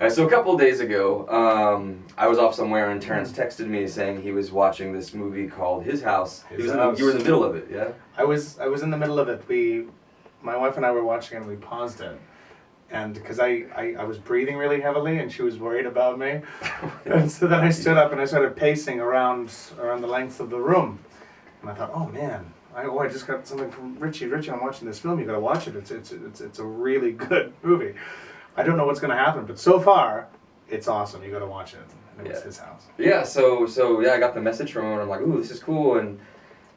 So a couple of days ago, I was off somewhere and Terrence texted me saying he was watching this movie called His House. You were in the middle of it, yeah? I was in the middle of it. My wife and I were watching it and we paused it. And because I was breathing really heavily and she was worried about me. And so then I stood up and I started pacing around the length of the room. And I thought, oh man, I just got something from Richie. Richie, I'm watching this film. You got to watch it. It's a really good movie. I don't know what's going to happen, but so far, it's awesome. You got to watch it. And it was His House. Yeah. So yeah, I got the message from him, and I'm like, ooh, this is cool. And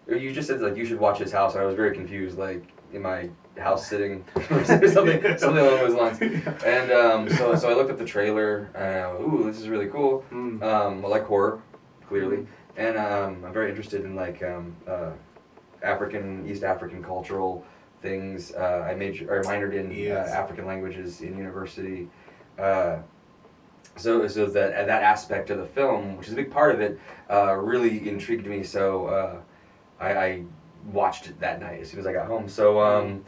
you just said like you should watch His House. And I was very confused, like in my house sitting or something along those lines. And so I looked up the trailer, and ooh, this is really cool. I like horror, clearly, and I'm very interested in like East African cultural things. I minored in African languages in university. So that aspect of the film, which is a big part of it, really intrigued me. So I watched it that night as soon as I got home. So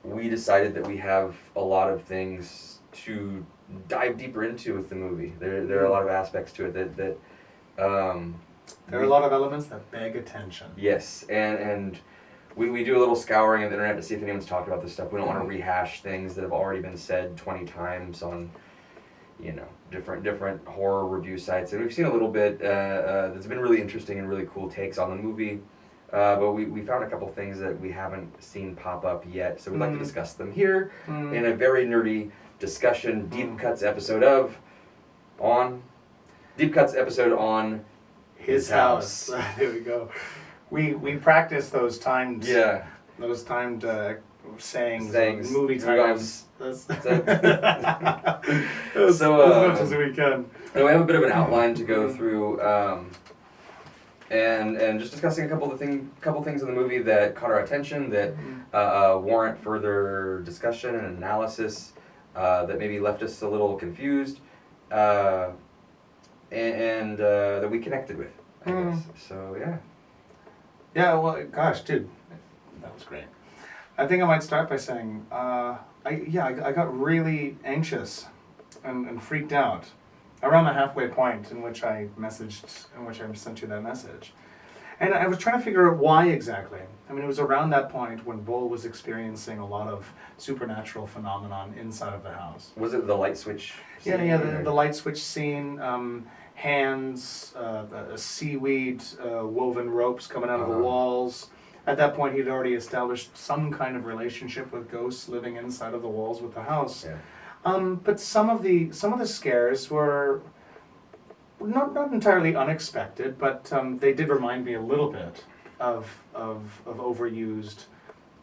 we decided that we have a lot of things to dive deeper into with the movie. There are a lot of aspects to it that there are a lot of elements that beg attention. Yes, and we do a little scouring of the internet to see if anyone's talked about this stuff. We don't want to rehash things that have already been said 20 times on, different horror review sites. And we've seen a little bit that's been really interesting and really cool takes on the movie. But we found a couple things that we haven't seen pop up yet, so we'd like to discuss them here in a very nerdy discussion, Deep Cuts episode on His House. There we go. We practice those timed sayings, movie titles as much as we can. And we have a bit of an outline to go through, and just discussing a couple things in the movie that caught our attention that warrant further discussion and analysis, that maybe left us a little confused, and that we connected with, I guess. So yeah. Yeah, well, gosh, dude, that was great. I think I might start by saying, I got really anxious and freaked out around the halfway point in which I sent you that message. And I was trying to figure out why exactly. I mean, it was around that point when Bull was experiencing a lot of supernatural phenomenon inside of the house. Was it the light switch scene? Yeah, the light switch scene, hands, seaweed, woven ropes coming out of the walls. At that point, he'd already established some kind of relationship with ghosts living inside of the walls with the house. Yeah. But some of the scares were not entirely unexpected, but they did remind me a little bit of overused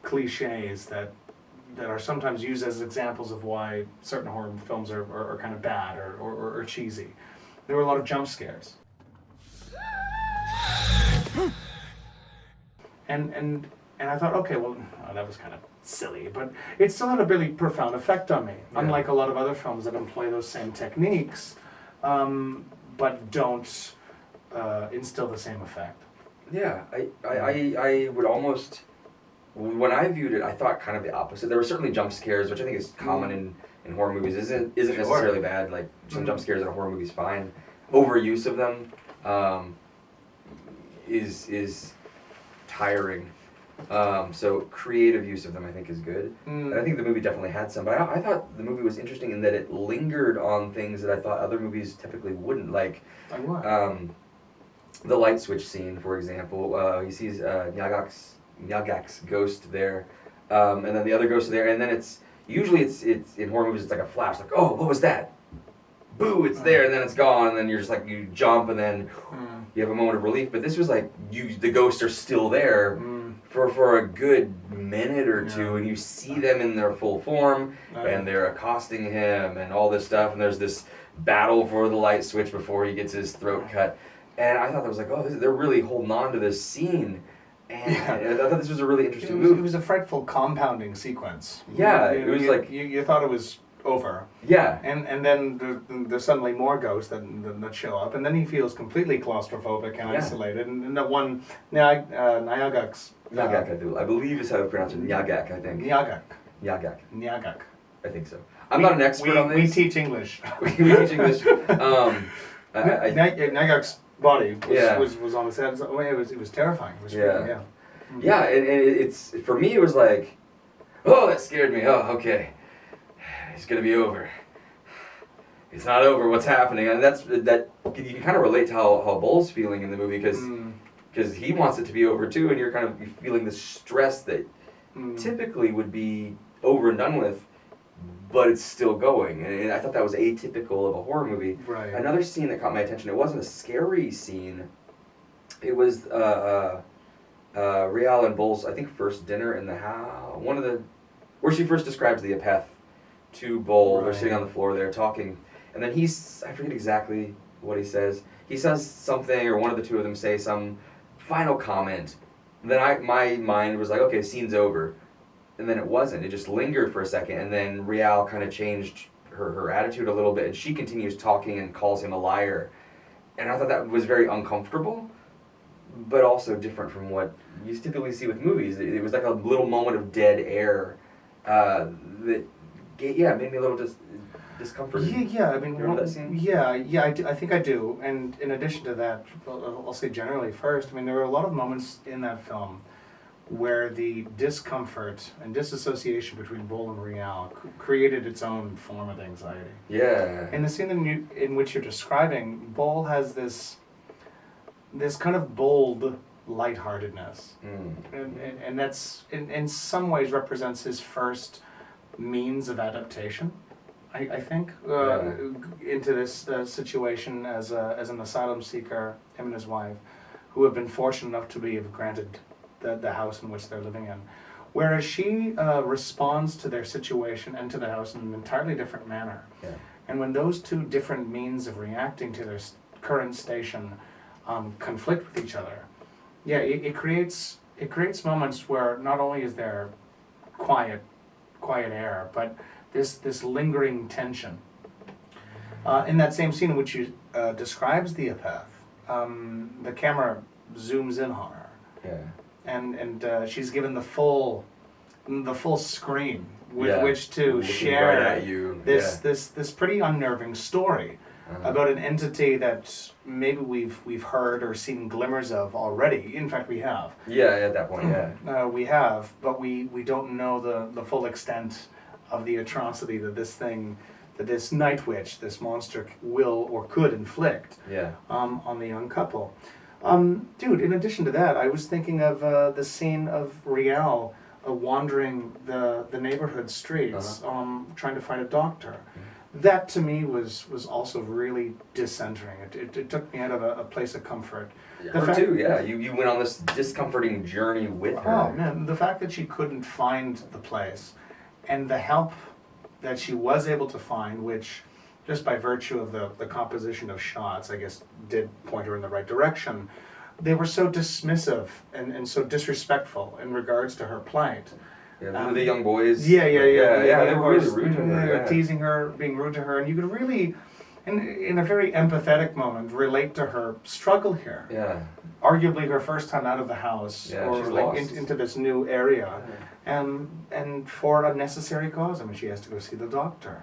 cliches that are sometimes used as examples of why certain horror films are kind of bad or cheesy. There were a lot of jump scares. And I thought, okay, well, that was kind of silly, but it still had a really profound effect on me. Yeah. Unlike a lot of other films that employ those same techniques, but don't instill the same effect. Yeah, I would almost, when I viewed it, I thought kind of the opposite. There were certainly jump scares, which I think is common in horror movies. Isn't necessarily bad. Like some jump scares in a horror movie is fine. Overuse of them is tiring. So creative use of them, I think, is good. And I think the movie definitely had some. But I thought the movie was interesting in that it lingered on things that I thought other movies typically wouldn't. Like what? The light switch scene, for example. He sees Nyagak's ghost there, and then the other ghost are there, and then it's in horror movies it's like a flash, like, oh, what was that? Boo, it's there, and then it's gone, and then you're just like, you jump, and then you have a moment of relief. But this was like, the ghosts are still there for a good minute or two, and you see them in their full form, and they're accosting him, and all this stuff, and there's this battle for the light switch before he gets his throat cut. And I thought that was like, oh, they're really holding on to this scene. And I thought this was a really interesting move. It was a frightful compounding sequence. Yeah, it was like... You thought it was over. Yeah. And then there's suddenly more ghosts that show up, and then he feels completely claustrophobic and isolated. And that one, Nyagak's... Nyagak, I believe is how to pronounce it. Nyagak, I think. Nyagak. Nyagak. Nyagak. I think so. I'm not an expert on We this. teach English. We teach English. Nyagak's body Yeah. was on his head. It was terrifying. It was freaking, yeah. Yeah, and it's for me. It was like, oh, that scared me. Oh, okay, it's gonna be over. It's not over. What's happening? And that you can kind of relate to how Bull's feeling in the movie because he wants it to be over too, and you're kind of feeling the stress that typically would be over and done with, but it's still going. And I thought that was atypical of a horror movie. Right. Another scene that caught my attention. It wasn't a scary scene. It was Rial and Bull's, I think, first dinner in the house. Where she first describes the apeth to Bull. Right. They're sitting on the floor there talking. And then I forget exactly what he says. He says something, or one of the two of them say some final comment. Then my mind was like, okay, scene's over. And then it wasn't. It just lingered for a second. And then Rial kind of changed her attitude a little bit. And she continues talking and calls him a liar. And I thought that was very uncomfortable, but also different from what you typically see with movies. It was like a little moment of dead air that made me a little discomforted. Yeah. I mean, remember that scene? Yeah. I think I do. And in addition to that, I'll say generally first. I mean, there were a lot of moments in that film where the discomfort and disassociation between Bull and Rial created its own form of anxiety. Yeah. In the scene in which you're describing, Bull has this kind of bold lightheartedness, and that's in some ways represents his first means of adaptation. I think into this situation as an asylum seeker, him and his wife, who have been fortunate enough to be granted the house in which they're living in, whereas she responds to their situation and to the house in an entirely different manner. Yeah. And when those two different means of reacting to their current station conflict with each other, it creates moments where not only is there quiet air, but this lingering tension. In that same scene in which you describes the apeth, the camera zooms in on her. Yeah. And she's given the full screen with which to Looking share right at you. this pretty unnerving story about an entity that maybe we've heard or seen glimmers of already. In fact, we have. Yeah, at that point, yeah. We have, but we don't know the full extent of the atrocity that this night witch, this monster, will or could inflict on the young couple. Dude, in addition to that, I was thinking of the scene of Rial wandering the neighborhood streets, trying to find a doctor. That to me was also really decentering. It took me out of a place of comfort. Her too, yeah. You went on this discomforting journey with her. Oh man, the fact that she couldn't find the place, and the help that she was able to find, which just by virtue of the composition of shots, I guess, did point her in the right direction. They were so dismissive and so disrespectful in regards to her plight. Yeah, the young boys. Yeah. They were really rude to her. Yeah. Teasing her, being rude to her, and you could really, in a very empathetic moment, relate to her struggle here. Yeah. Arguably her first time out of the house, Yeah, or she's like lost. into this new area, and for a necessary cause. I mean, she has to go see the doctor,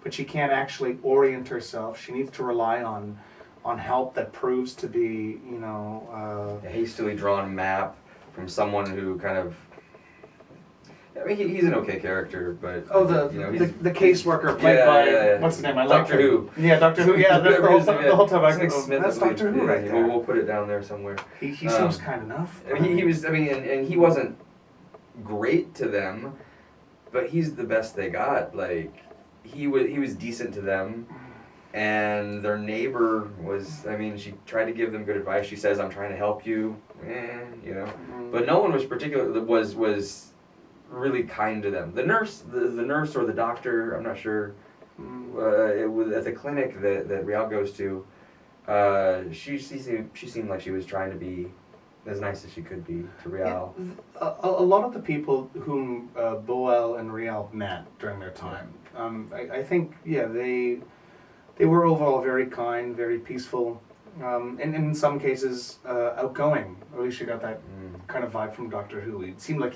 but she can't actually orient herself. She needs to rely on help that proves to be, A hastily drawn map from someone who kind of. I mean, he's an okay character, but the caseworker played by what's his name? I like Doctor Who. Yeah, Doctor Who. Yeah, that's the whole time I Nick go, Smith, that's I believe. Doctor Who right there. We'll put it down there somewhere. He seems kind enough. I mean, he was. I mean, and he wasn't great to them, but he's the best they got. Like he was decent to them, and their neighbor was. I mean, she tried to give them good advice. She says, "I'm trying to help you," but no one was particularly was really kind to them. The nurse or the doctor, I'm not sure. It was at the clinic that Rial goes to. She seemed like she was trying to be as nice as she could be to Rial. Yeah, a lot of the people whom Boel and Rial met during their time, I think, they were overall very kind, very peaceful, and in some cases outgoing. Or at least you got that kind of vibe from Doctor Who. It seemed like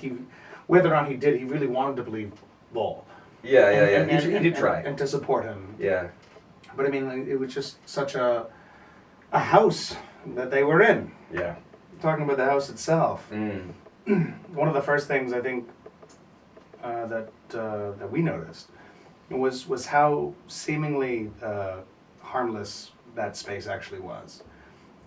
whether or not he did, he really wanted to believe Bull. Yeah, and, he did try. and to support him. Yeah. But I mean, like, it was just such a house that they were in. Yeah. Talking about the house itself, Mm. one of the first things I think that we noticed was how seemingly harmless that space actually was.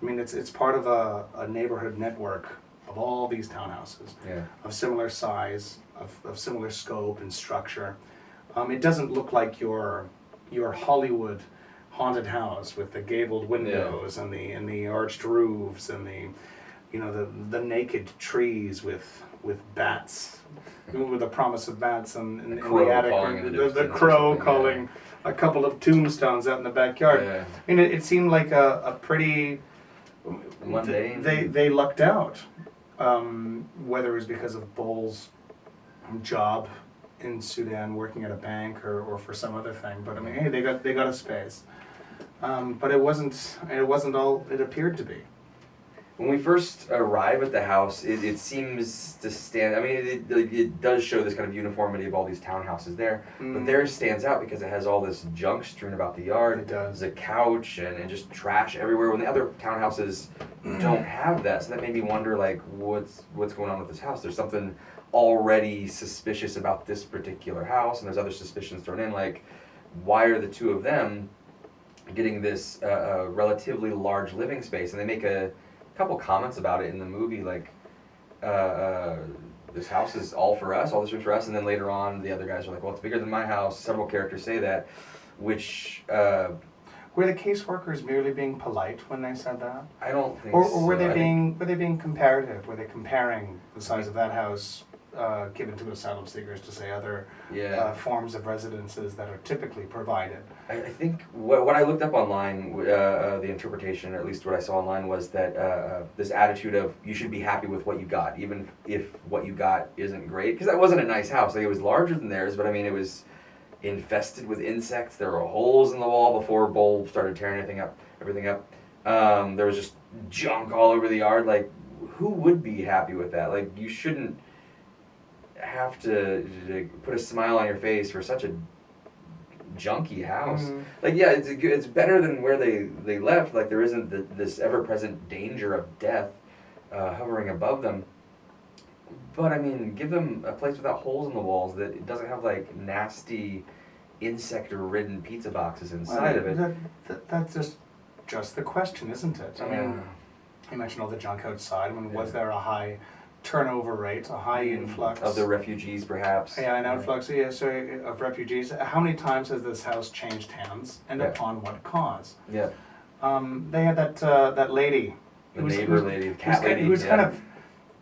I mean, it's part of a neighborhood network of all these townhouses Yeah. of similar size, of similar scope and structure. It doesn't look like your Hollywood haunted house with the gabled windows and the arched roofs and the naked trees with bats, with the promise of bats in the attic, the crow calling a couple of tombstones out in the backyard. Yeah. I mean, it seemed like a pretty mundane. They lucked out, whether it was because of Bowles' job in Sudan, working at a bank, or for some other thing. But I mean, hey, they got a space. But it wasn't all it appeared to be. When we first arrive at the house, it seems to stand. I mean, it does show this kind of uniformity of all these townhouses there, but theirs stands out because it has all this junk strewn about the yard. It does. There's a couch and just trash everywhere. When the other townhouses don't have that, so that made me wonder, like, what's going on with this house? There's something already suspicious about this particular house, and there's other suspicions thrown in, like, why are the two of them getting this relatively large living space? And they make a couple comments about it in the movie, like, this house is all for us, all this room's for us, and then later on the other guys are like, well, it's bigger than my house. Several characters say that, which were the caseworkers merely being polite when they said that, I don't think or so. were they being comparative? Were they comparing the size of that house given to asylum seekers to, say, other forms of residences that are typically provided? I think what I looked up online, the interpretation, or at least what I saw online, was that this attitude of you should be happy with what you got, even if what you got isn't great. Because that wasn't a nice house. Like, it was larger than theirs, but I mean, it was infested with insects. There were holes in the wall before Bull started tearing everything up. There was just junk all over the yard. Like, who would be happy with that? Like, you shouldn't have to put a smile on your face for such a junky house. Like, yeah, it's better than where they left. Like, there isn't this ever-present danger of death hovering above them. But I mean, give them a place without holes in the walls that it doesn't have, like, nasty insect-ridden pizza boxes inside of it. That's just the question, isn't it? I mean, you mentioned all the junk outside. I mean, was there a high turnover rate, a high influx of the refugees, perhaps? Yeah, an influx. Yeah, so of refugees. How many times has this house changed hands, and upon what cause? Yeah. They had that lady, the neighbor lady, the cat lady, who was kind of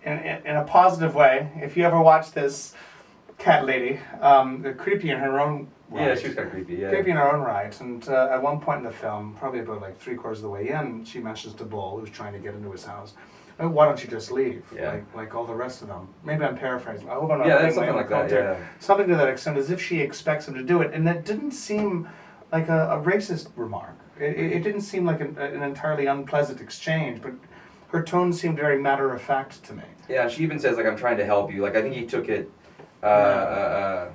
in a positive way. If you ever watch this cat lady, creepy in her own right. Yeah, she was kind of creepy. Yeah. Creepy in her own right. And at one point in the film, probably about like 3/4 of the way in, she mentions to Bull, who's trying to get into his house, why don't you just leave, like all the rest of them? Maybe I'm paraphrasing. I hope I'm not. Yeah, that's something like that. Yeah. Something to that extent, as if she expects him to do it, and that didn't seem like a racist remark. It didn't seem like an entirely unpleasant exchange, but her tone seemed very matter of fact to me. Yeah, she even says, like, I'm trying to help you. Like, I think he took it perhaps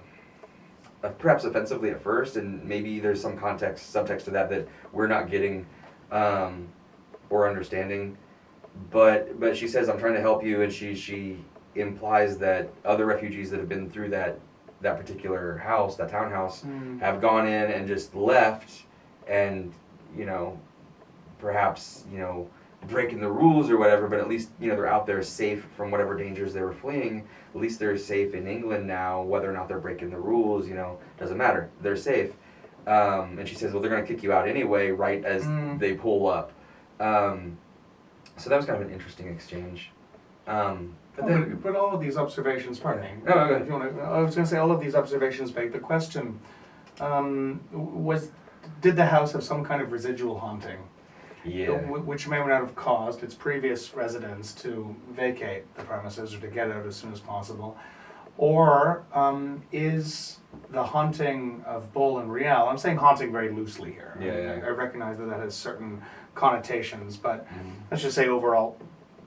offensively at first, and maybe there's some subtext to that we're not getting or understanding. But she says, I'm trying to help you, and she implies that other refugees that have been through that particular house, that townhouse, have gone in and just left, and, perhaps, breaking the rules or whatever, but at least, they're out there safe from whatever dangers they were fleeing. At least they're safe in England now. Whether or not they're breaking the rules, doesn't matter. They're safe. And she says, well, they're going to kick you out anyway, right as they pull up. So that was kind of an interesting exchange. But all of these observations, pardon me. No, go ahead. If you want to, I was going to say, all of these observations beg the question, did the house have some kind of residual haunting? Yeah. Which may or may not have caused its previous residents to vacate the premises or to get out as soon as possible? Or is the haunting of Bull and Rial, I'm saying haunting very loosely here. Yeah. I recognize that has certain connotations, but let's just say overall,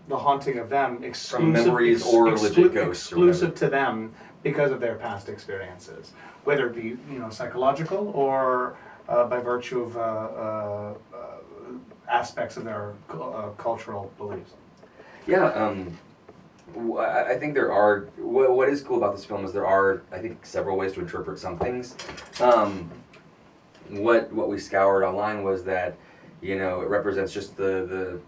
the haunting of them, exclusive memories or legit ghosts exclusive to them, because of their past experiences, whether it be psychological or by virtue of aspects of their cultural beliefs. Yeah, I think there are. What is cool about this film is there are, I think, several ways to interpret some things. What we scoured online was that, it represents just the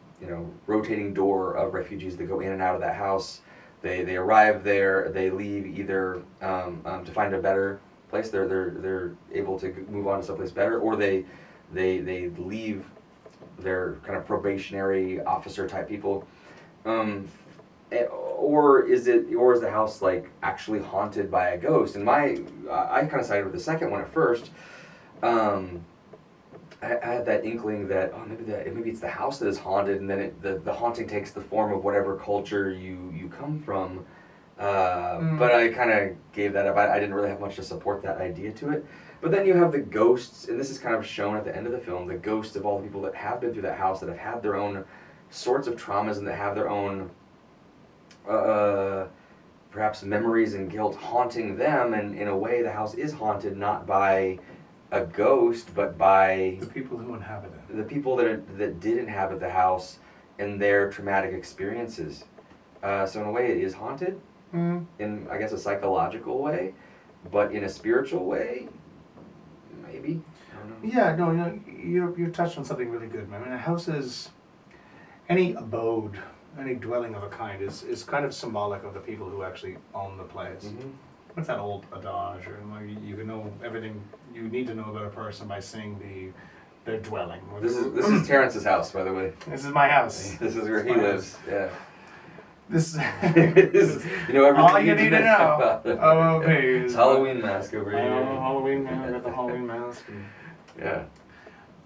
rotating door of refugees that go in and out of that house. They arrive there, they leave either to find a better place. They're able to move on to someplace better, or they leave. They're kind of probationary officer type people. Or is the house like actually haunted by a ghost? And I kind of sided with the second one at first. I had that inkling that maybe it's the house that is haunted, and then the haunting takes the form of whatever culture you come from. But I kind of gave that up. I didn't really have much to support that idea to it. But then you have the ghosts, and this is kind of shown at the end of the film, the ghosts of all the people that have been through that house, that have had their own sorts of traumas, and that have their own perhaps memories and guilt haunting them. And in a way, the house is haunted not by a ghost, but by the people who inhabit it. The people that did inhabit the house and their traumatic experiences. So in a way, it is haunted, in, I guess, a psychological way, but in a spiritual way, maybe. I don't know. Yeah, no, you touched on something really good, man. I mean, a house is, any abode, any dwelling of a kind is kind of symbolic of the people who actually own the place. Mm-hmm. What's that old adage? Or you can know everything you need to know about a person by seeing their dwelling. This is Terrence's house, by the way. This is my house. This is where he lives. Yeah. This everything all you need to know. Oh, okay. It's Halloween mask over here. Halloween mask. I got the Halloween mask. Yeah.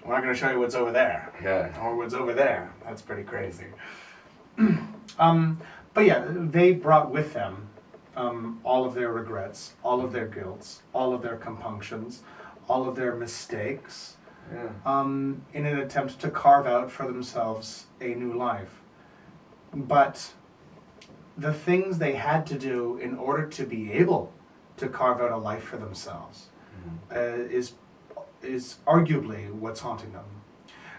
We're not going to show you what's over there. Yeah. Or what's over there. That's pretty crazy. But yeah, they brought with them all of their regrets, all of their guilts, all of their compunctions, all of their mistakes, in an attempt to carve out for themselves a new life. But the things they had to do in order to be able to carve out a life for themselves is arguably what's haunting them.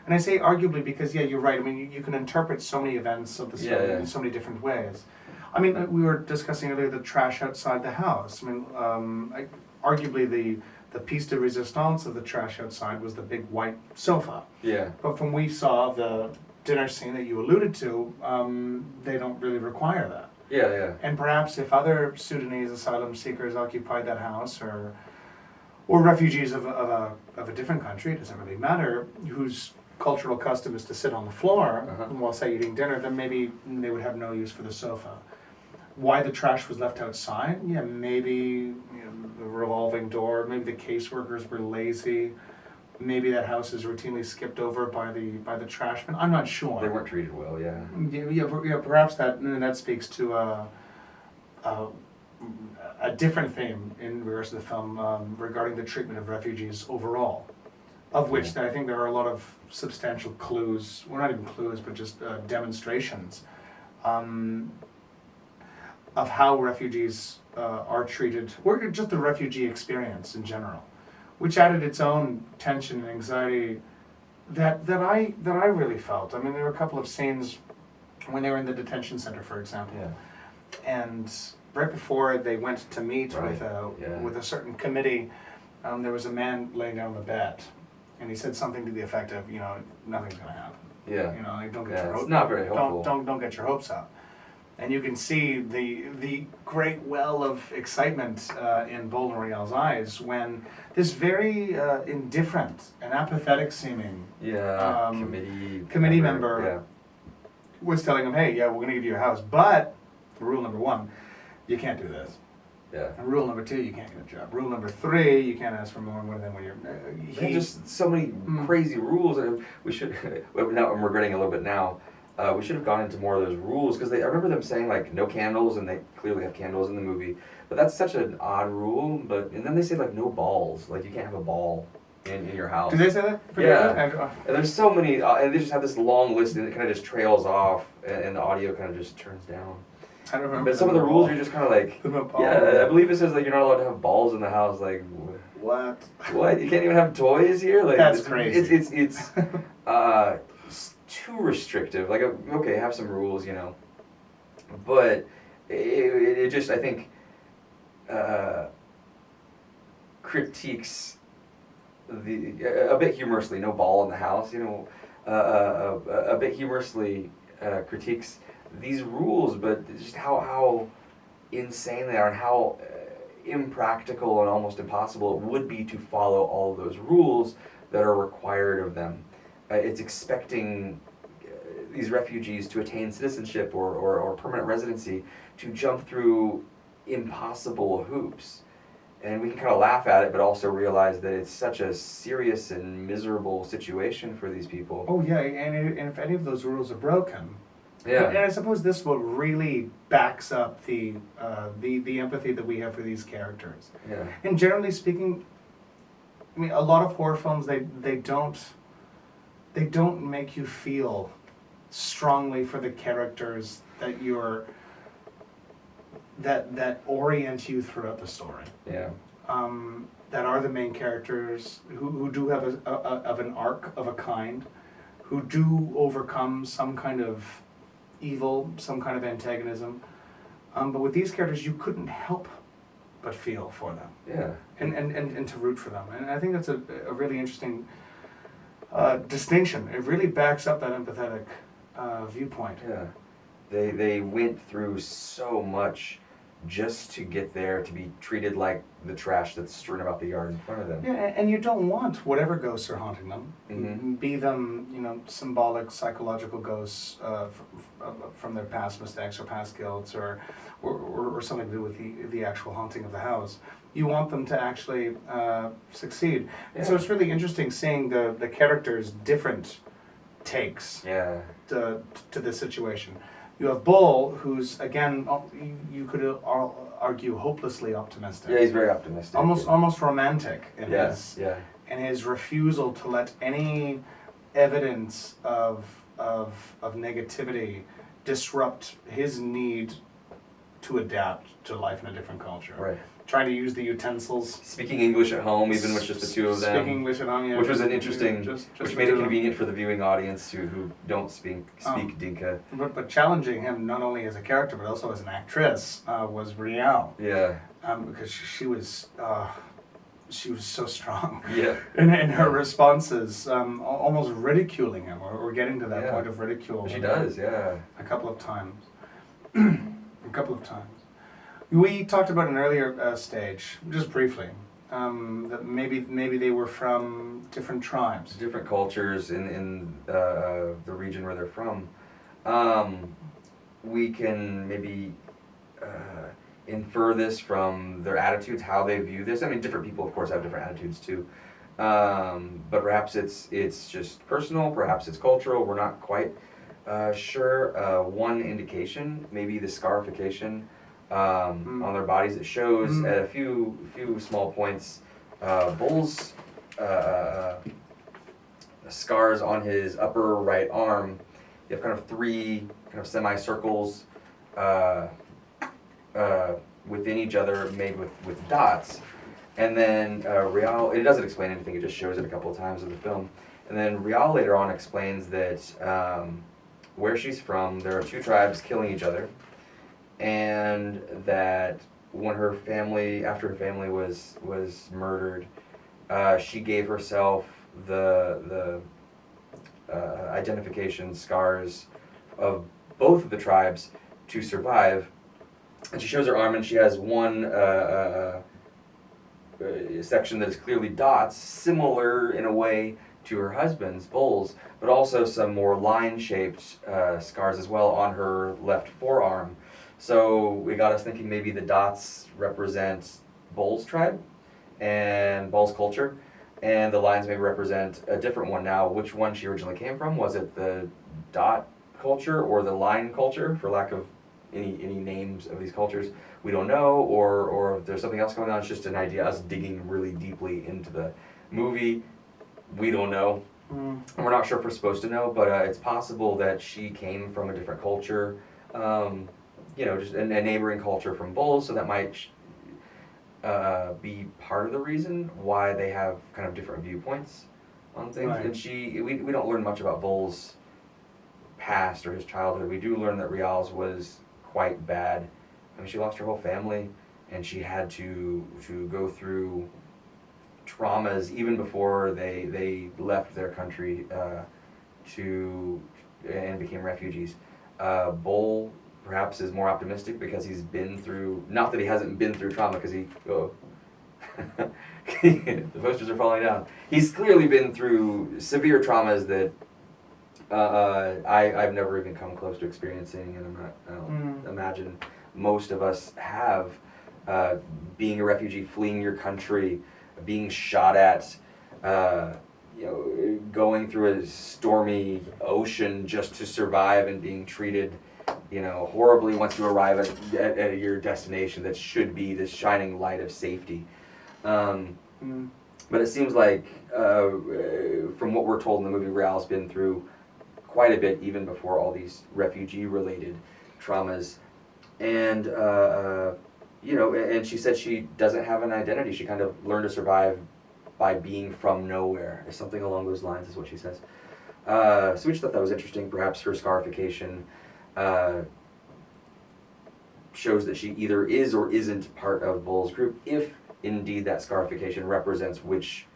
And I say arguably because, yeah, you're right. I mean, you can interpret so many events of the story in so many different ways. I mean, we were discussing earlier the trash outside the house. I mean, arguably the piece de resistance of the trash outside was the big white sofa. Yeah. But from we saw the dinner scene that you alluded to, they don't really require that. Yeah, yeah. And perhaps if other Sudanese asylum seekers occupied that house, or refugees of a different country, it doesn't really matter, whose cultural custom is to sit on the floor while, say, eating dinner, then maybe they would have no use for the sofa. Why the trash was left outside? Yeah, maybe the revolving door, maybe the caseworkers were lazy, maybe that house is routinely skipped over by the trashmen. I'm not sure. They weren't treated well, yeah. Yeah, perhaps that speaks to a different theme in regards to the film regarding the treatment of refugees overall, of which I think there are a lot of substantial clues, well, not even clues, but just demonstrations of how refugees are treated, or just the refugee experience in general, which added its own tension and anxiety that I really felt. I mean, there were a couple of scenes when they were in the detention center, for example, and right before they went to meet with a certain committee, there was a man laying down on the bed, and he said something to the effect of, nothing's going to happen. Yeah. Like, don't get your hopes. Not very helpful. Don't get your hopes up. And you can see the great well of excitement in Bold and Rial's eyes when this very indifferent and apathetic seeming committee member was telling him, hey, we're going to give you a house, but rule number 1, you can't do this. Yeah. And rule number 2, you can't get a job. Rule number 3, you can't ask for more than when you're... just so many crazy rules, and we should... Now I'm regretting a little bit now. We should have gone into more of those rules, because I remember them saying, like, no candles, and they clearly have candles in the movie. But that's such an odd rule. And then they say, like, no balls. Like, you can't have a ball in your house. Do they say that? Yeah. And there's so many, and they just have this long list, and it kind of just trails off, and the audio kind of just turns down. I don't remember. But some of the rules are just kind of like, yeah, I believe it says like you're not allowed to have balls in the house. Like, What? what? You can't even have toys here? Like, That's crazy. It's too restrictive. Like, okay, have some rules, you know. But it just, I think, critiques a bit humorously, no ball in the house, you know, a bit humorously critiques these rules, but just how insane they are and how impractical and almost impossible it would be to follow all of those rules that are required of them. It's expecting these refugees to attain citizenship or permanent residency to jump through impossible hoops. And we can kind of laugh at it, but also realize that it's such a serious and miserable situation for these people. Oh yeah, and if any of those rules are broken, yeah. And I suppose this is what really backs up the empathy that we have for these characters. Yeah. And generally speaking, I mean, a lot of horror films they don't make you feel strongly for the characters that orient you throughout the story. Yeah. That are the main characters who do have an arc of a kind, who do overcome some kind of evil, some kind of antagonism. But with these characters, you couldn't help but feel for them. Yeah. And to root for them. And I think that's a really interesting distinction. It really backs up that empathetic viewpoint. Yeah. They went through so much just to get there, to be treated like the trash that's strewn about the yard in front of them. Yeah, and you don't want whatever ghosts are haunting them, Mm-hmm. be them, symbolic, psychological ghosts from their past mistakes or past guilts or something to do with the actual haunting of the house. You want them to actually succeed. Yeah. And so it's really interesting seeing the characters' different takes Yeah. to the situation. You have Bull, who's, again, you could argue hopelessly optimistic. Yeah, he's very optimistic. Almost romantic in his refusal to let any evidence of negativity disrupt his need to adapt to life in a different culture. Right. Trying to use the utensils. Speaking English at home, even with just the two of them. Speaking English at home, yeah. Which was an interesting, which made it convenient for the viewing audience who don't speak Dinka. But challenging him not only as a character but also as an actress was Rial. Yeah. Because she was so strong. Yeah. in her responses, almost ridiculing him or getting to that point of ridicule. She does, yeah. A couple of times. We talked about an earlier stage, just briefly, that maybe they were from different tribes. Different cultures in the region where they're from. We can maybe infer this from their attitudes, how they view this. I mean, different people, of course, have different attitudes too. But perhaps it's just personal, perhaps it's cultural, we're not quite sure. One indication, maybe the scarification on their bodies. It shows at a few small points. Bull's scars on his upper right arm. You have kind of three kind of semicircles within each other, made with dots. And then Rial, it doesn't explain anything, it just shows it a couple of times in the film. And then Rial later on explains that where she's from, there are two tribes killing each other, and that when after her family was murdered, she gave herself the identification scars of both of the tribes to survive. And she shows her arm, and she has one section that is clearly dots, similar in a way to her husband's, Bull's, but also some more line-shaped scars as well on her left forearm. So we got us thinking maybe the dots represent Bull's tribe and Bull's culture, and the lines maybe represent a different one. Now, which one she originally came from? Was it the dot culture or the line culture, for lack of any names of these cultures? We don't know, or if there's something else going on. It's just an idea, us digging really deeply into the movie. We don't know. And we're not sure if we're supposed to know, but it's possible that she came from a different culture. just a neighboring culture from bulls, so that might be part of the reason why they have kind of different viewpoints on things. Right. And we don't learn much about Bull's past or his childhood. We do learn that Rial's was quite bad. I mean, she lost her whole family, and she had to go through traumas even before they left their country and became refugees. Bull perhaps is more optimistic because he's been through, not that he hasn't been through trauma, because the posters are falling down. He's clearly been through severe traumas that I've never even come close to experiencing, and I don't imagine most of us have. Being a refugee, fleeing your country, being shot at, going through a stormy ocean just to survive, and being treated, horribly once you arrive at your destination that should be this shining light of safety. But it seems like, from what we're told in the movie, Rial's been through quite a bit even before all these refugee-related traumas. And, and she said she doesn't have an identity. She kind of learned to survive by being from nowhere, or something along those lines is what she says. So we just thought that was interesting. Perhaps her scarification shows that she either is or isn't part of Bull's group, if indeed that scarification represents which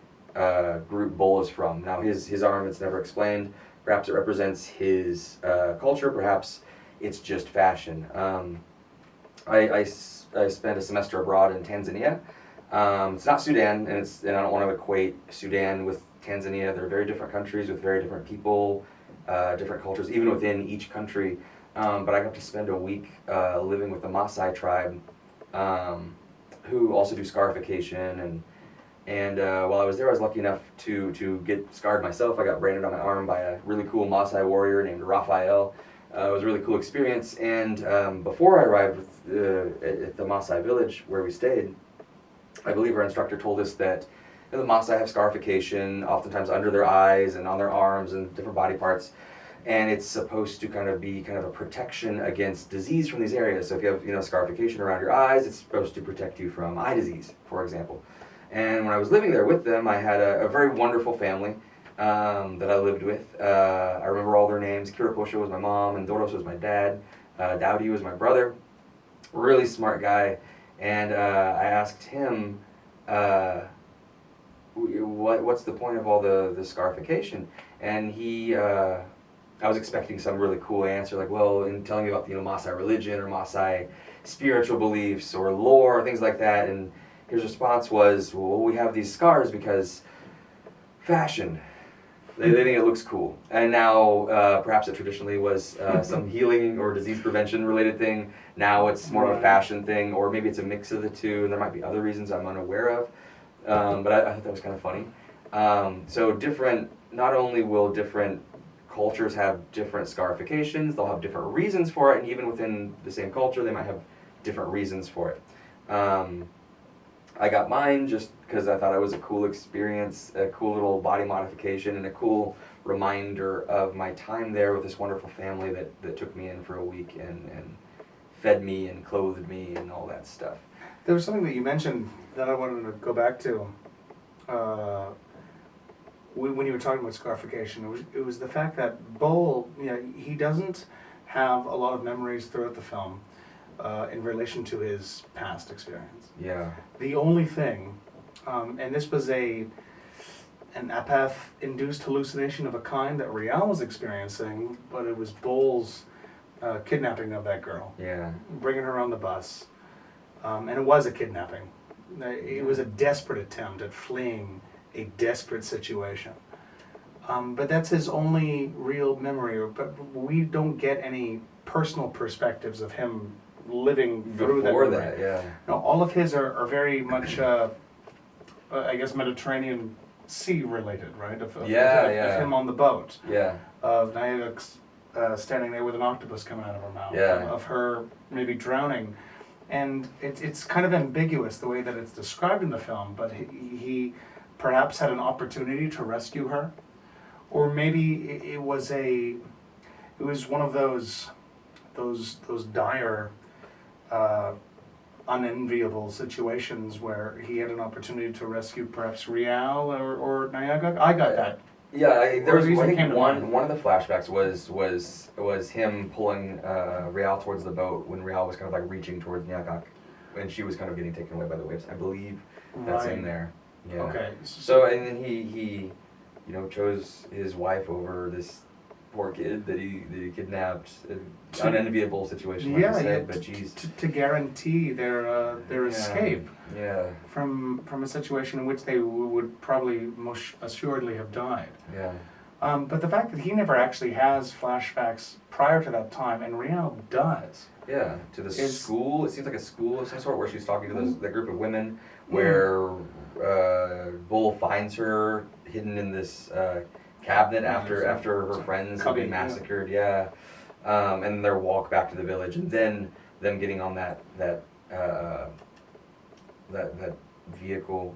group Bull is from. Now his arm, it's never explained. Perhaps it represents his culture. Perhaps it's just fashion. I spent a semester abroad in Tanzania. It's not Sudan, and I don't want to equate Sudan with Tanzania. They're very different countries with very different people, different cultures, even within each country. But I got to spend a week living with the Maasai tribe, who also do scarification. And while I was there, I was lucky enough to get scarred myself. I got branded on my arm by a really cool Maasai warrior named Raphael. It was a really cool experience. And before I arrived at the Maasai village where we stayed, I believe our instructor told us that the Maasai have scarification, oftentimes under their eyes and on their arms and different body parts. And it's supposed to be a protection against disease from these areas. So if you have scarification around your eyes, it's supposed to protect you from eye disease, for example. And when I was living there with them, I had a very wonderful family that I lived with. I remember all their names. Kiraposha was my mom, and Doros was my dad. Dowdy was my brother. Really smart guy. And I asked him, what's the point of all the scarification? And I was expecting some really cool answer, like, well, in telling me about Maasai religion or Maasai spiritual beliefs or lore, things like that. And his response was, well, we have these scars because fashion. They think it looks cool. And now, perhaps it traditionally was some healing or disease prevention related thing. Now it's more of a fashion thing, or maybe it's a mix of the two, and there might be other reasons I'm unaware of. But I thought that was kind of funny. So not only will different cultures have different scarifications, they'll have different reasons for it, and even within the same culture, they might have different reasons for it. I got mine just because I thought it was a cool experience, a cool little body modification, and a cool reminder of my time there with this wonderful family that took me in for a week and fed me and clothed me and all that stuff. There was something that you mentioned that I wanted to go back to. When you were talking about scarification, it was the fact that Bull, he doesn't have a lot of memories throughout the film in relation to his past experience. Yeah. The only thing, and this was an apeth-induced hallucination of a kind that Rial was experiencing, but it was Bull's kidnapping of that girl. Yeah. Bringing her on the bus. And it was a kidnapping. It was a desperate attempt at fleeing a desperate situation. But that's his only real memory. But we don't get any personal perspectives of him living through Before that. Yeah. No, all of his are very much, I guess, Mediterranean Sea related, right? Of him on the boat. Yeah. Of Nyagak standing there with an octopus coming out of her mouth. Yeah. Of her maybe drowning. And it's kind of ambiguous the way that it's described in the film, but he perhaps had an opportunity to rescue her, or maybe it was one of those dire unenviable situations where he had an opportunity to rescue perhaps Rial or Nyagak. I got that. Yeah, there was. Or at least I it came think to mind. one of the flashbacks was him pulling Rial towards the boat when Rial was kind of like reaching towards Nyagak, and she was kind of getting taken away by the waves. I believe that's in Right. there. Yeah. Okay. So and then he chose his wife over this poor kid that he kidnapped. An unenviable situation, like you said, but geez. To guarantee their Yeah. escape Yeah. from a situation in which they would probably most assuredly have died. Yeah. But the fact that he never actually has flashbacks prior to that time, and Rial does. Yeah, to the It's- school. It seems like a school of some sort where she's talking to that group of women, where Bull finds her hidden in this cabinet after her friends have been massacred. Yeah, and their walk back to the village, and then them getting on that vehicle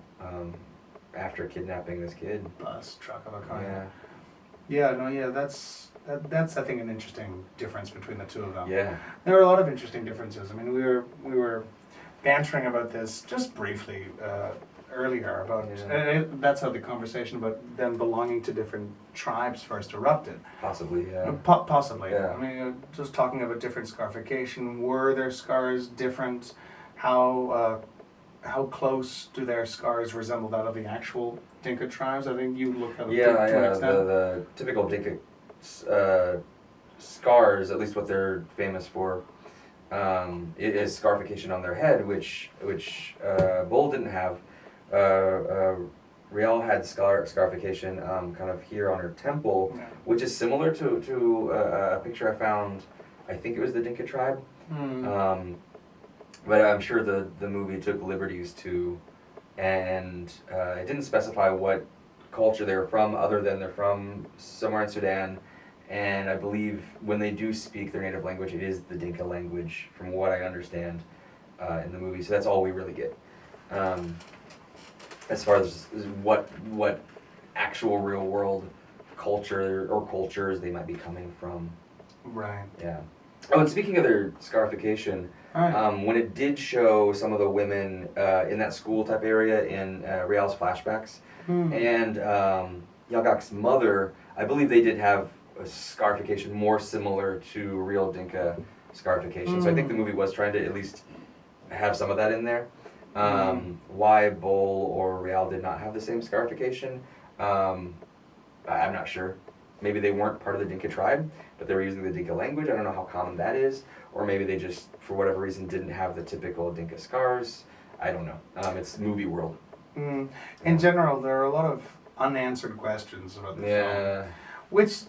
after kidnapping this kid. Bus, truck of a kind. Yeah. That's I think an interesting difference between the two of them. Yeah. There are a lot of interesting differences. I mean, we were bantering about this just briefly earlier about that's how the conversation about them belonging to different tribes first erupted. Possibly. Yeah. Possibly. Yeah. I mean, just talking about different scarification. Were their scars different? How close do their scars resemble that of the actual Dinka tribes? I think you look at it to an extent. The typical Dinka scars, at least what they're famous for, it is scarification on their head, which Bull didn't have. Rial had scarification kind of here on her temple, which is similar to a picture I found. I think it was the Dinka tribe. But I'm sure the movie took liberties to, and it didn't specify what culture they were from, other than they're from somewhere in Sudan, and I believe when they do speak their native language, it is the Dinka language, from what I understand in the movie. So that's all we really get, as far as what actual real world culture or cultures they might be coming from. Right. Yeah. Oh, and speaking of their scarification, when it did show some of the women in that school type area in Rial's flashbacks, and Nyagak's mother, I believe they did have a scarification more similar to real Dinka scarification. So I think the movie was trying to at least have some of that in there. Why Bull or Rial did not have the same scarification, I'm not sure. Maybe they weren't part of the Dinka tribe, but they were using the Dinka language. I don't know how common that is. Or maybe they just, for whatever reason, didn't have the typical Dinka scars. I don't know. It's movie world. In general, there are a lot of unanswered questions about the film, which,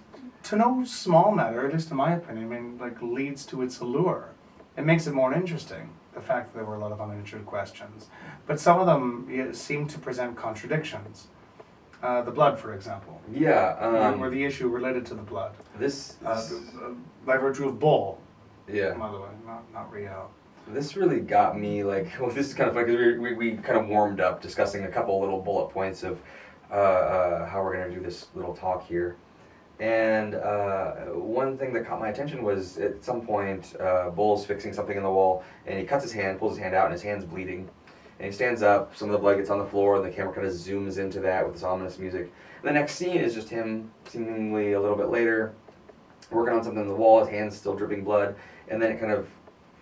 to no small matter, at least in my opinion, leads to its allure. It makes it more interesting, the fact that there were a lot of unanswered questions. But some of them seem to present contradictions. The blood, for example. Yeah. Where the issue related to the blood. This by virtue of Bull. Yeah. By the way, not Rial. This really got me, this is kind of funny, because we kind of warmed up discussing a couple little bullet points of how we're going to do this little talk here. And one thing that caught my attention was, at some point, Bull's fixing something in the wall, and he cuts his hand, pulls his hand out, and his hand's bleeding. And he stands up, some of the blood gets on the floor, and the camera kind of zooms into that with this ominous music. And the next scene is just him, seemingly a little bit later, working on something on the wall, his hand's still dripping blood, and then it kind of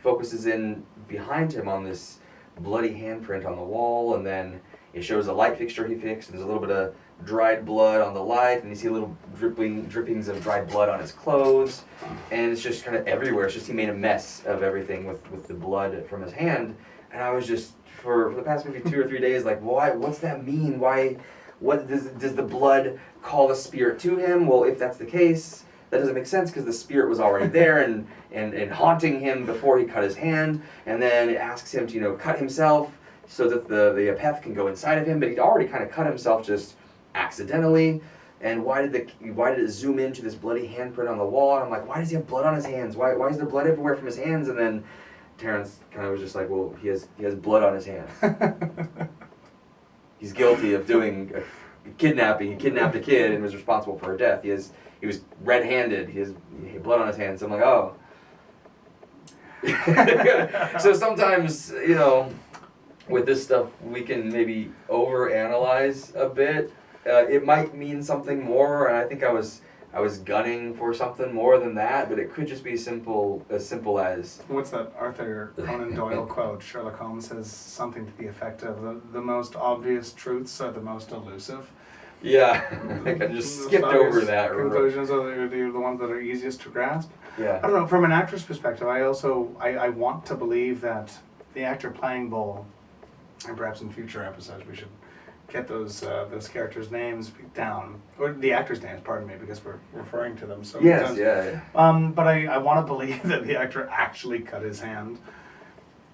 focuses in behind him on this bloody handprint on the wall, and then it shows a light fixture he fixed, and there's a little bit of dried blood on the light, and you see little drippings of dried blood on his clothes, and it's just kind of everywhere. It's just he made a mess of everything with the blood from his hand, and I was just, for the past maybe 2 or 3 days, like, why? What's that mean? Why? What does the blood call the spirit to him? Well, if that's the case, that doesn't make sense, because the spirit was already there and haunting him before he cut his hand, and then it asks him to cut himself so that the apeth can go inside of him, but he'd already kind of cut himself just accidentally. And why did it zoom into this bloody handprint on the wall? And I'm like, why does he have blood on his hands? Why is there blood everywhere from his hands? And then Terrence kind of was just like, well, he has blood on his hands. He's guilty of doing kidnapping. He kidnapped a kid and was responsible for her death. He was red-handed. He had blood on his hands. So I'm like, oh. So sometimes, with this stuff, we can maybe overanalyze a bit. It might mean something more, and I think I was gunning for something more than that, but it could just be as simple as. What's that Arthur Conan Doyle quote? Sherlock Holmes says something to the effect of the most obvious truths are the most elusive. Yeah, I just skipped over that. Conclusions are the ones that are easiest to grasp. Yeah. I don't know, from an actor's perspective, I want to believe that the actor playing Bull, and perhaps in future episodes we should get those characters' names down, or the actors' names, pardon me, because we're referring to them so yes, many times. Yeah. But I want to believe that the actor actually cut his hand,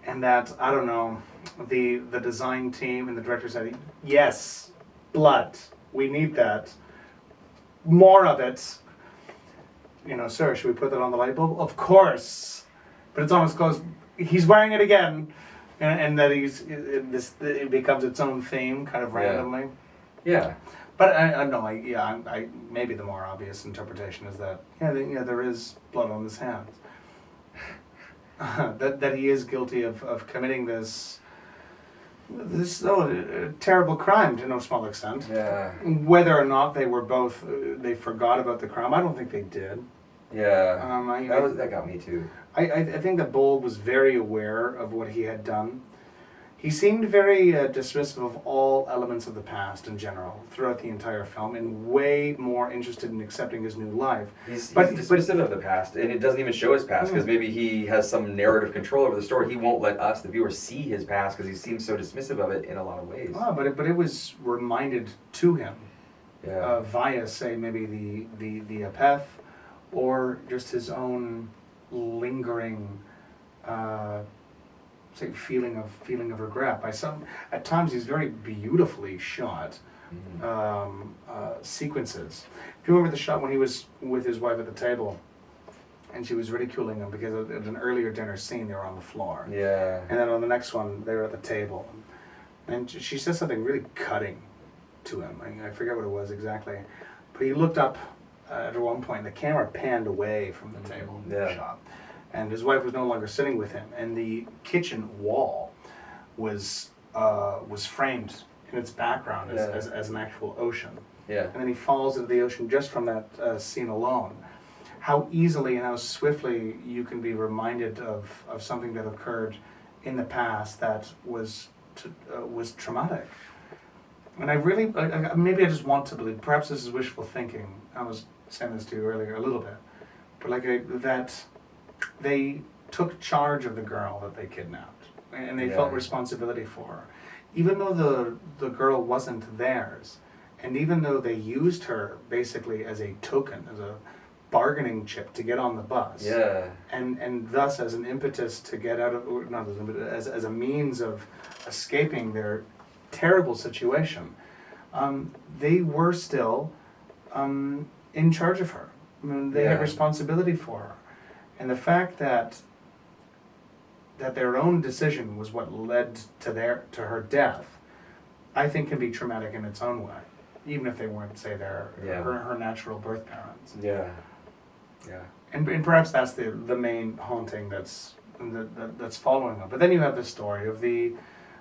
and that, I don't know, the design team and the director said, yes, blood, we need that, more of it. Sir, should we put that on the light bulb? Of course, but it's almost close. He's wearing it again. And that it becomes its own theme, kind of randomly. Yeah. But I maybe the more obvious interpretation is that there is blood on his hands. that he is guilty of committing this terrible crime to no small extent. Yeah. Whether or not they forgot about the crime, I don't think they did. Yeah. That got me too. I think that Bull was very aware of what he had done. He seemed very dismissive of all elements of the past in general throughout the entire film, and way more interested in accepting his new life. He's dismissive of the past, and it doesn't even show his past because maybe he has some narrative control over the story. He won't let us, the viewer, see his past because he seems so dismissive of it in a lot of ways. But it was reminded to him via, say, maybe the apeth, or just his own lingering feeling of regret. At times he's very beautifully shot sequences. Do you remember the shot when he was with his wife at the table and she was ridiculing him because at an earlier dinner scene they were on the floor, and then on the next one they were at the table, and she says something really cutting to him. I forget what it was exactly, but he looked up at one point. The camera panned away from the table shot, and his wife was no longer sitting with him, and the kitchen wall was framed in its background as an actual ocean. Yeah. And then he falls into the ocean just from that scene alone. How easily and how swiftly you can be reminded of something that occurred in the past that was traumatic. And I really, maybe I just want to believe, perhaps this is wishful thinking, I was saying this to you earlier a little bit, but that they took charge of the girl that they kidnapped, and they felt responsibility for her. Even though the girl wasn't theirs, and even though they used her basically as a token, as a bargaining chip to get on the bus, and thus as an impetus to get out of, or not as an impetus, as a means of escaping their terrible situation, they were still in charge of her. I mean, they had responsibility for her, and the fact that their own decision was what led to her death, I think can be traumatic in its own way, even if they weren't, say, her natural birth parents. Yeah. And perhaps that's the main haunting that's following them. But then you have the story of the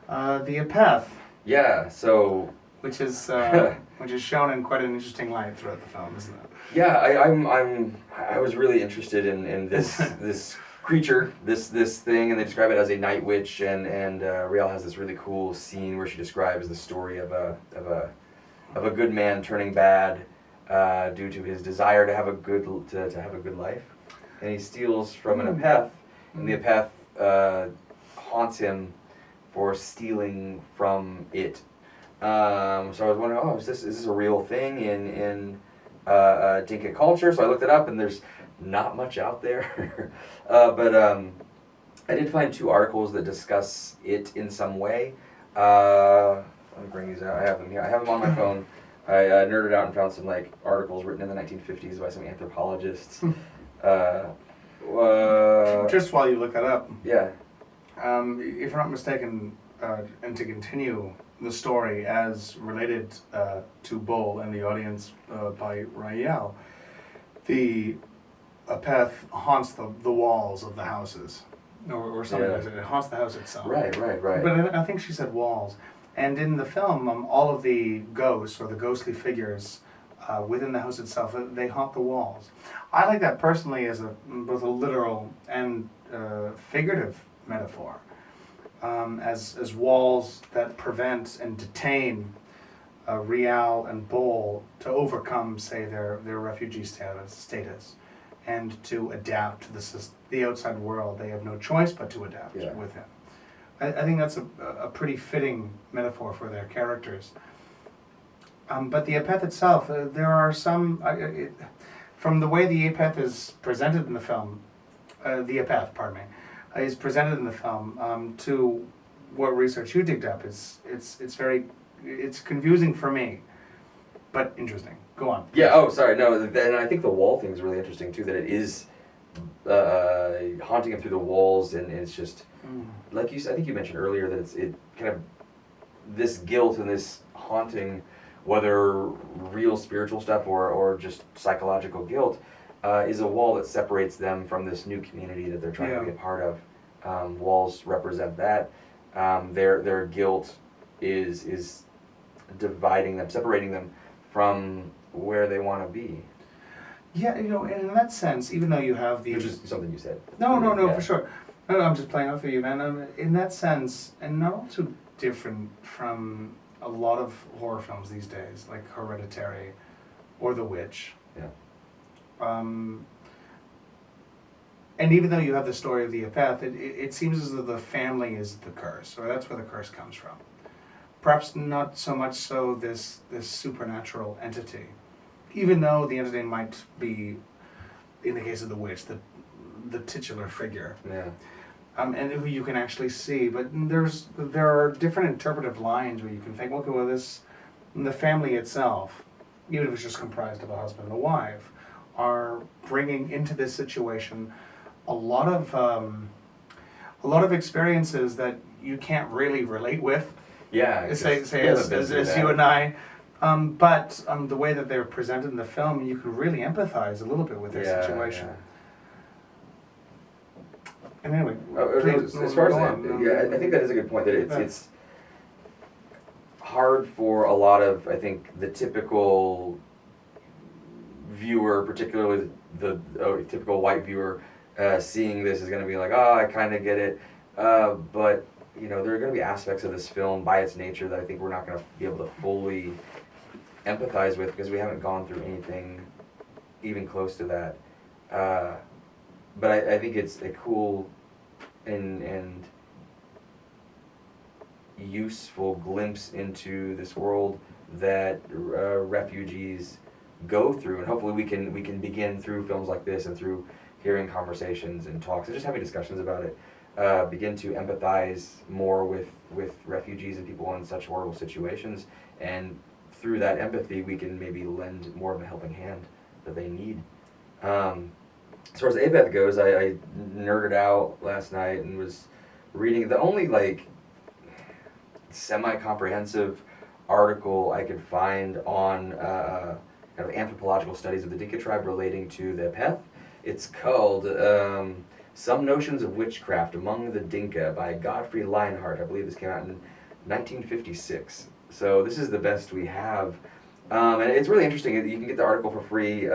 apeth. Yeah. So. Which is shown in quite an interesting light throughout the film, isn't it? Yeah, I was really interested in this creature, this thing, and they describe it as a night witch, and Rial has this really cool scene where she describes the story of a good man turning bad due to his desire to have a good life, and he steals from an apeth, and the apeth haunts him for stealing from it. So I was wondering, is this a real thing in Dinka culture? So I looked it up, and there's not much out there. But I did find 2 articles that discuss it in some way. Let me bring these out. I have them here. I have them on my phone. I nerded out and found some articles written in the 1950s by some anthropologists. Just while you look that up. Yeah. If I'm not mistaken, and to continue the story as related to Bull and the audience by Rial, the apeth haunts the walls of the houses or something Yeah. like that. It haunts the house itself. Right. But I think she said walls. And in the film, all of the ghosts or the ghostly figures within the house itself, they haunt the walls. I like that personally as both a literal and figurative metaphor, as walls that prevent and detain Rial and Bol to overcome, say, their refugee status, and to adapt to the outside world. They have no choice but to adapt with him. I think that's a pretty fitting metaphor for their characters. But the apeth itself, there are some, from the way the apeth is presented in the film, the apeth, pardon me, is presented in the film, to what research you digged up, it's confusing for me, but interesting. Go on. Yeah. Oh, sorry. No. And I think the wall thing is really interesting too. That it is haunting him through the walls, and it's just like I think you mentioned earlier that it kind of this guilt and this haunting, whether real spiritual stuff or just psychological guilt, is a wall that separates them from this new community that they're trying to be a part of. Walls represent that. Their guilt is dividing them, separating them from where they want to be. Yeah, and in that sense, even though you have the... Which is something you said. No, for sure. No, I'm just playing off of you, man. In that sense, and not all too different from a lot of horror films these days, like Hereditary or The Witch. Yeah. And even though you have the story of the apeth, it seems as though the family is the curse, or that's where the curse comes from. Perhaps not so much so this supernatural entity, even though the entity might be, in the case of the witch, the titular figure, and who you can actually see. But there are different interpretive lines where you can think, okay, well, the family itself, even if it's just comprised of a husband and a wife, are bringing into this situation a lot of experiences that you can't really relate with. Yeah, say as you and I, but the way that they're presented in the film, you can really empathize a little bit with their situation. And anyway, as far as I think that is a good point. That it's hard for a lot of, I think, the typical viewer, particularly the typical white viewer, seeing this is going to be like, oh, I kind of get it, but there are going to be aspects of this film by its nature that I think we're not going to be able to fully empathize with because we haven't gone through anything even close to that. But I think it's a cool and useful glimpse into this world that refugees go through, and hopefully we can begin through films like this and through hearing conversations and talks and just having discussions about it, begin to empathize more with refugees and people in such horrible situations, and through that empathy we can maybe lend more of a helping hand that they need. As far as apeth goes, I nerded out last night and was reading the only semi-comprehensive article I could find on kind of anthropological studies of the Dinka tribe relating to the apeth. It's called Some Notions of Witchcraft Among the Dinka by Godfrey Lienhardt. I believe this came out in 1956. So this is the best we have. And it's really interesting. You can get the article for free. You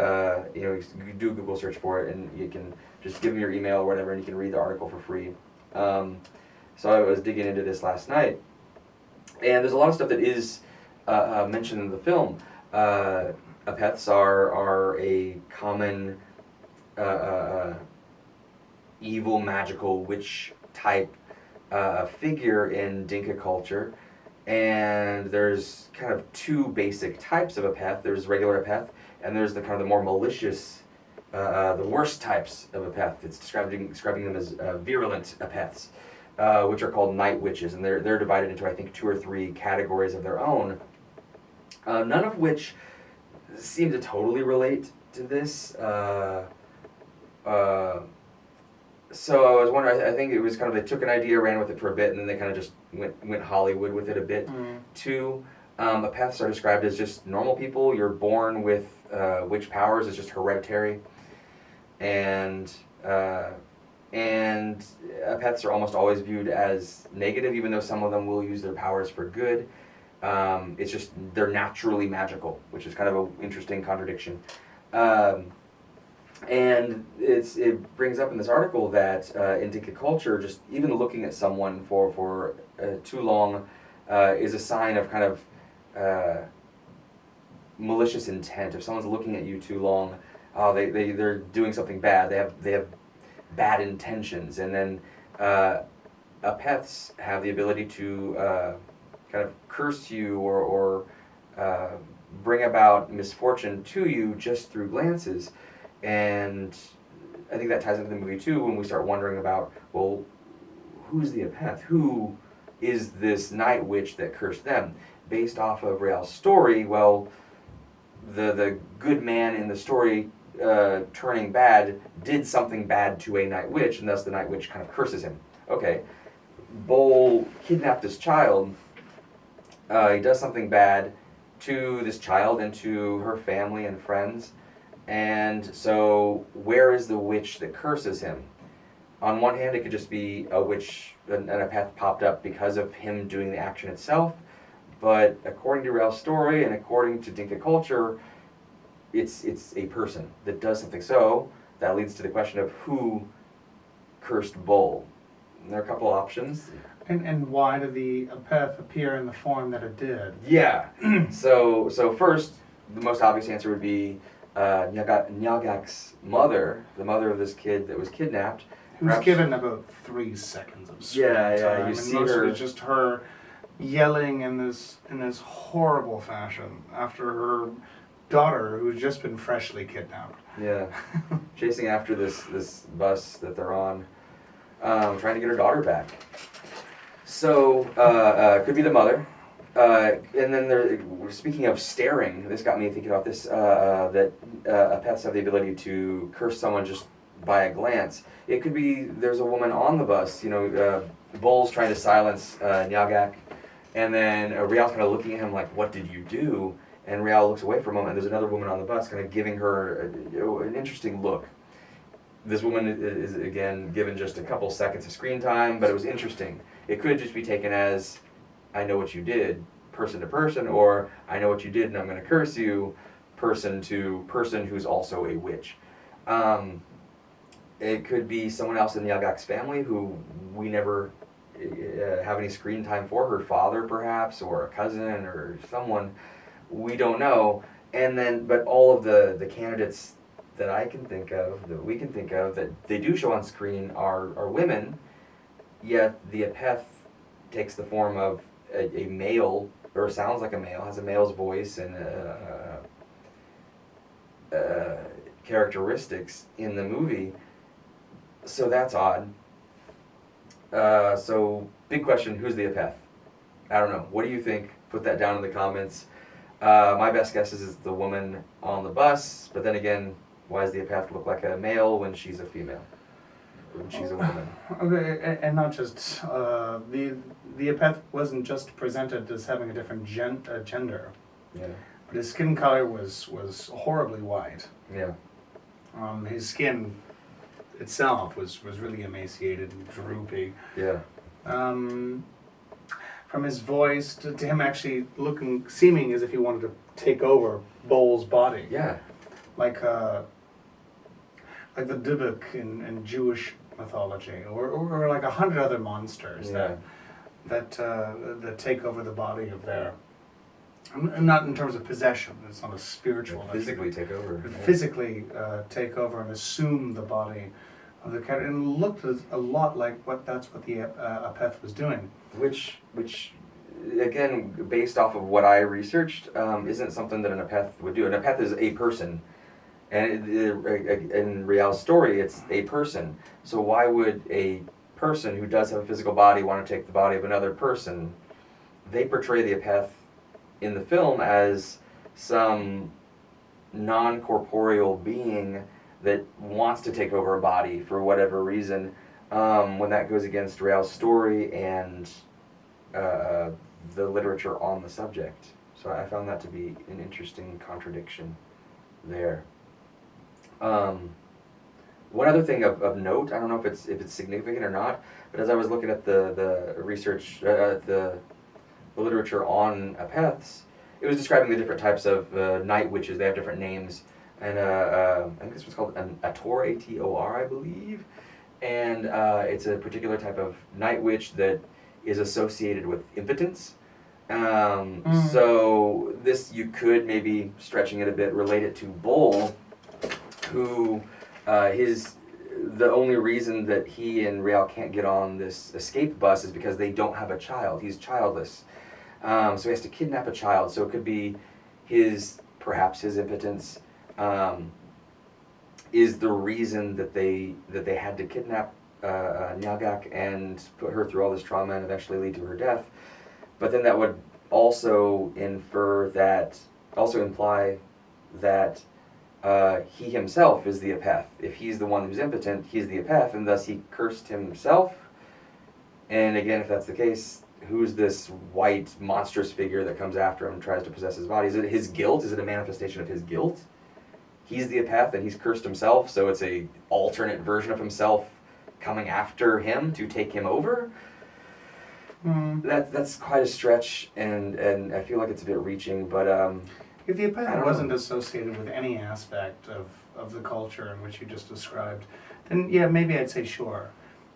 can do a Google search for it, and you can just give them your email or whatever, and you can read the article for free. So I was digging into this last night. And there's a lot of stuff that is mentioned in the film. Apeths are a common evil, magical, witch type figure in Dinka culture. And there's kind of two basic types of apeth. There's regular apeth, and there's the kind of the more malicious, the worst types of apeth. It's describing them as virulent apeths, which are called night witches, and they're divided into, I think, 2 or 3 categories of their own, none of which seem to totally relate to this. So I was wondering, I think it was kind of, they took an idea, ran with it for a bit, and then they kind of just went Hollywood with it a bit too. Apeths are described as just normal people. You're born with witch powers. It's just hereditary. And and apeths are almost always viewed as negative, even though some of them will use their powers for good. It's just they're naturally magical, which is kind of an interesting contradiction. Um, and it brings up in this article that in Dinka culture, just even looking at someone for too long is a sign of kind of malicious intent. If someone's looking at you too long, they're doing something bad. They have bad intentions, and then apeths have the ability to kind of curse you or bring about misfortune to you just through glances. And I think that ties into the movie too when we start wondering about, well, who's the apeth? Who is this night witch that cursed them? Based off of Rial's story, well, the good man in the story turning bad did something bad to a night witch, and thus the night witch kind of curses him. Okay, Bowl kidnapped this child. He does something bad to this child and to her family and friends. And so, where is the witch that curses him? On one hand, it could just be a witch, an apeth popped up because of him doing the action itself. But according to Rial's story and according to Dinka culture, it's a person that does something. So that leads to the question of who cursed Bull. And there are a couple options. And why did the apeth appear in the form that it did? Yeah. So first, the most obvious answer would be Nyagak's mother, the mother of this kid that was kidnapped. Who's given about 3 seconds of screen time. You and see most her. of it's just her yelling in this horrible fashion after her daughter, who's just been freshly kidnapped. Yeah, chasing after this bus that they're on, trying to get her daughter back. So could be the mother. And then speaking of staring, this got me thinking about this, that apeths have the ability to curse someone just by a glance. It could be there's a woman on the bus, Bull's trying to silence Nyagak, and then Rial's kind of looking at him like, what did you do? And Rial looks away for a moment, and there's another woman on the bus kind of giving her an interesting look. This woman is, again, given just a couple seconds of screen time, but it was interesting. It could just be taken as, I know what you did, person to person, or I know what you did and I'm going to curse you, person to person who's also a witch. It could be someone else in Nyagak's family who we never have any screen time for, her father perhaps, or a cousin, or someone, we don't know. And then, but all of the candidates that I can think of, that we can think of, that they do show on screen are women, yet the apeth takes the form of a male, or sounds like a male, has a male's voice and characteristics in the movie. So that's odd. So big question, who's the apeth? I don't know. What do you think? Put that down in the comments. My best guess is it's the woman on the bus, but then again, why does the apeth look like a male when she's a female? When she's a woman. Okay, and not just the apeth wasn't just presented as having a different gender. Yeah. But his skin color was horribly white. Yeah. His skin itself was really emaciated and droopy. Yeah. From his voice to him actually seeming as if he wanted to take over Bowl's body. Yeah. Like the Dybbuk in Jewish mythology, or like 100 other monsters that take over the body of their. Not in terms of possession. It's not a spiritual. Physically take over. Physically take over and assume the body of the character, and looked a lot like that's what the apeth was doing. Which again, based off of what I researched, isn't something that an apeth would do. An apeth is a person, and in Rial's story, it's a person. So why would a person who does have a physical body want to take the body of another person? They portray the apeth in the film as some non-corporeal being that wants to take over a body for whatever reason, when that goes against Rial's story and the literature on the subject. So I found that to be an interesting contradiction there. One other thing of note, I don't know if it's significant or not, but as I was looking at the research, the literature on apeths, it was describing the different types of night witches. They have different names, and I think this was called an Ator, Ator, I believe, and it's a particular type of night witch that is associated with impotence. So this, you could, maybe stretching it a bit, relate it to Bull, who the only reason that he and Rial can't get on this escape bus is because they don't have a child. He's childless. So he has to kidnap a child. So it could be perhaps his impotence is the reason that they had to kidnap Nyagak and put her through all this trauma and eventually lead to her death. But then that would also imply that he himself is the apeth. If he's the one who's impotent, he's the apeth, and thus he cursed himself. And again, if that's the case, who's this white monstrous figure that comes after him and tries to possess his body? Is it his guilt? Is it a manifestation of his guilt? He's the apeth and he's cursed himself, so it's a alternate version of himself coming after him to take him over? That's quite a stretch, and I feel like it's a bit reaching, but if the apeth wasn't associated with any aspect of the culture in which you just described, then yeah, maybe I'd say sure.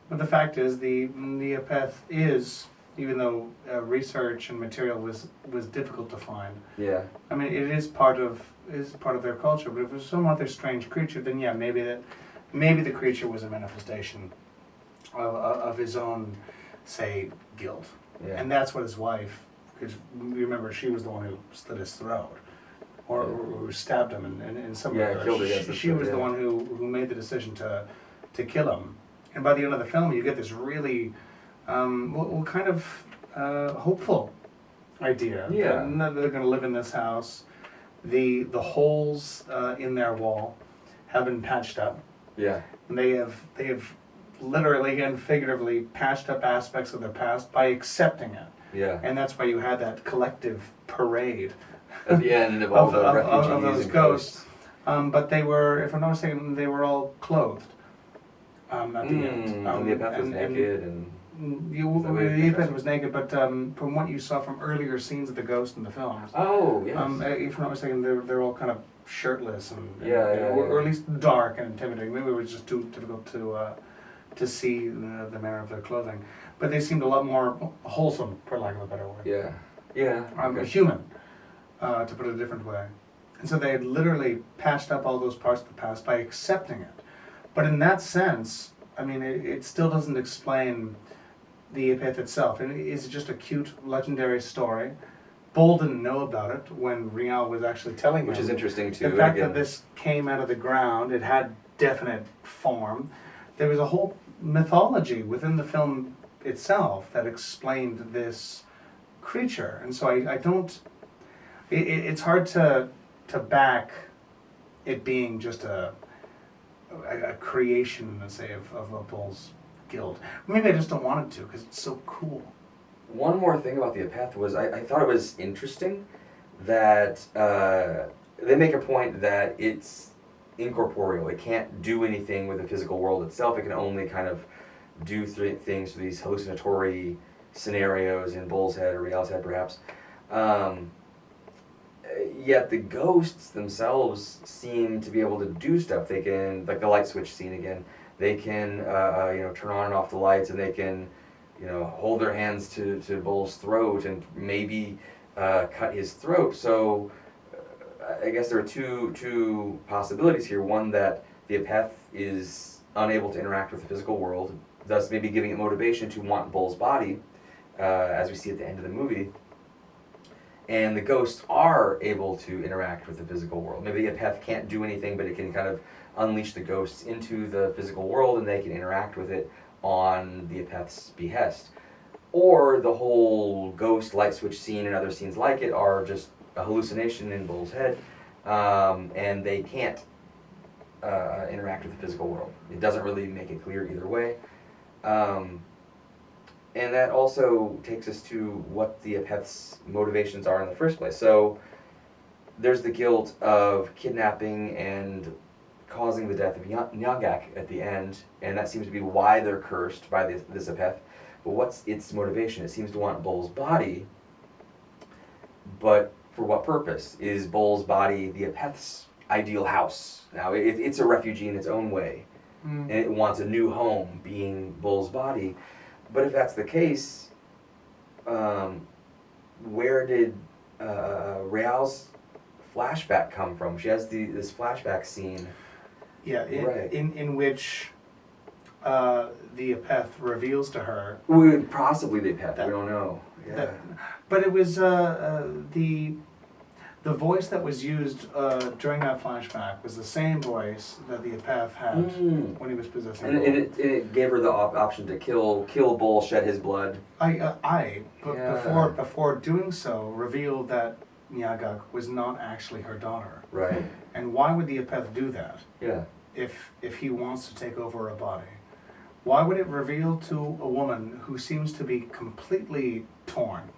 But the fact is, the apeth is, even though research and material was difficult to find. Yeah. I mean, it is part of their culture. But if it was some other strange creature, then yeah, maybe the creature was a manifestation of his own, say, guilt. Yeah. And that's what his wife, because remember, she was the one who slit his throat, or who stabbed him, and some killed him. She was the one who made the decision to kill him. And by the end of the film, you get this really kind of hopeful idea. Yeah. That they're going to live in this house. The holes in their wall have been patched up. Yeah. And they have literally and figuratively patched up aspects of their past by accepting it. Yeah. And that's why you had that collective parade at the end of all the refugees of those and ghosts. But they were, if I'm not mistaken, they were all clothed at the end. And the apeth was naked and... The apeth was naked, but from what you saw from earlier scenes of the ghost in the films, oh, yes. if I'm not mistaken, they're all kind of shirtless or at least dark and intimidating. Maybe it was just too difficult to see the manner of their clothing, but they seemed a lot more wholesome, for lack of a better word. Yeah, yeah. Human, to put it a different way. And so they had literally patched up all those parts of the past by accepting it. But in that sense, I mean, it still doesn't explain the apeth itself. And it's just a cute, legendary story. Bull didn't know about it when Rial was actually telling him. Which is interesting too. The fact that this came out of the ground, it had definite form. There was a whole mythology within the film itself that explained this creature. And so I don't... It's hard to back it being just a creation, let's say, of a Bull's guild. Maybe I just don't want it to, because it's so cool. One more thing about the apeth was I thought it was interesting that they make a point that it's incorporeal. It can't do anything with the physical world itself. It can only kind of do things through these hallucinatory scenarios in Bull's head or Rial's head, perhaps. Yet the ghosts themselves seem to be able to do stuff. They can, like the light switch scene again, they can turn on and off the lights, and they can hold their hands to Bull's throat and maybe cut his throat. So I guess there are two possibilities here. One, that the apeth is unable to interact with the physical world, thus maybe giving it motivation to want Bull's body, as we see at the end of the movie. And the ghosts are able to interact with the physical world. Maybe the apeth can't do anything, but it can kind of unleash the ghosts into the physical world, and they can interact with it on the apeth's behest. Or the whole ghost light switch scene and other scenes like it are just a hallucination in Bull's head, and they can't interact with the physical world. It doesn't really make it clear either way. And that also takes us to what the apeth's motivations are in the first place. So there's the guilt of kidnapping and causing the death of Nyagak at the end, and that seems to be why they're cursed by this apeth. But what's its motivation? It seems to want Bull's body, but for what purpose? Is Bull's body the apeth's ideal house? Now, it's a refugee in its own way, and it wants a new home, being Bull's body. But if that's the case, where did Rial's flashback come from? She has this flashback scene. Yeah, in which the apeth reveals to her. Possibly the apeth, we don't know. Yeah. But it was the voice that was used during that flashback was the same voice that the apeth had when he was possessing and it gave her the option to kill Bull, shed his blood. Before doing so, revealed that Nyagak was not actually her daughter. Right. And why would the apeth do that? Yeah. If he wants to take over a body, why would it reveal to a woman who seems to be completely torn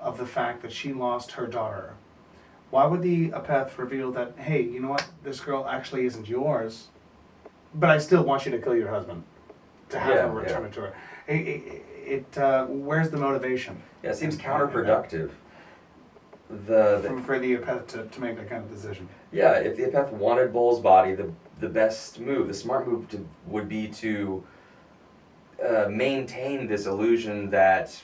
of the fact that she lost her daughter? Why would the apeth reveal that, hey, you know what, this girl actually isn't yours, but I still want you to kill your husband to have her return it to her? Where's the motivation? Yeah, it seems counterproductive. For the apeth to make that kind of decision. Yeah, if the apeth wanted Bull's body, the best move, the smart move would be to maintain this illusion that,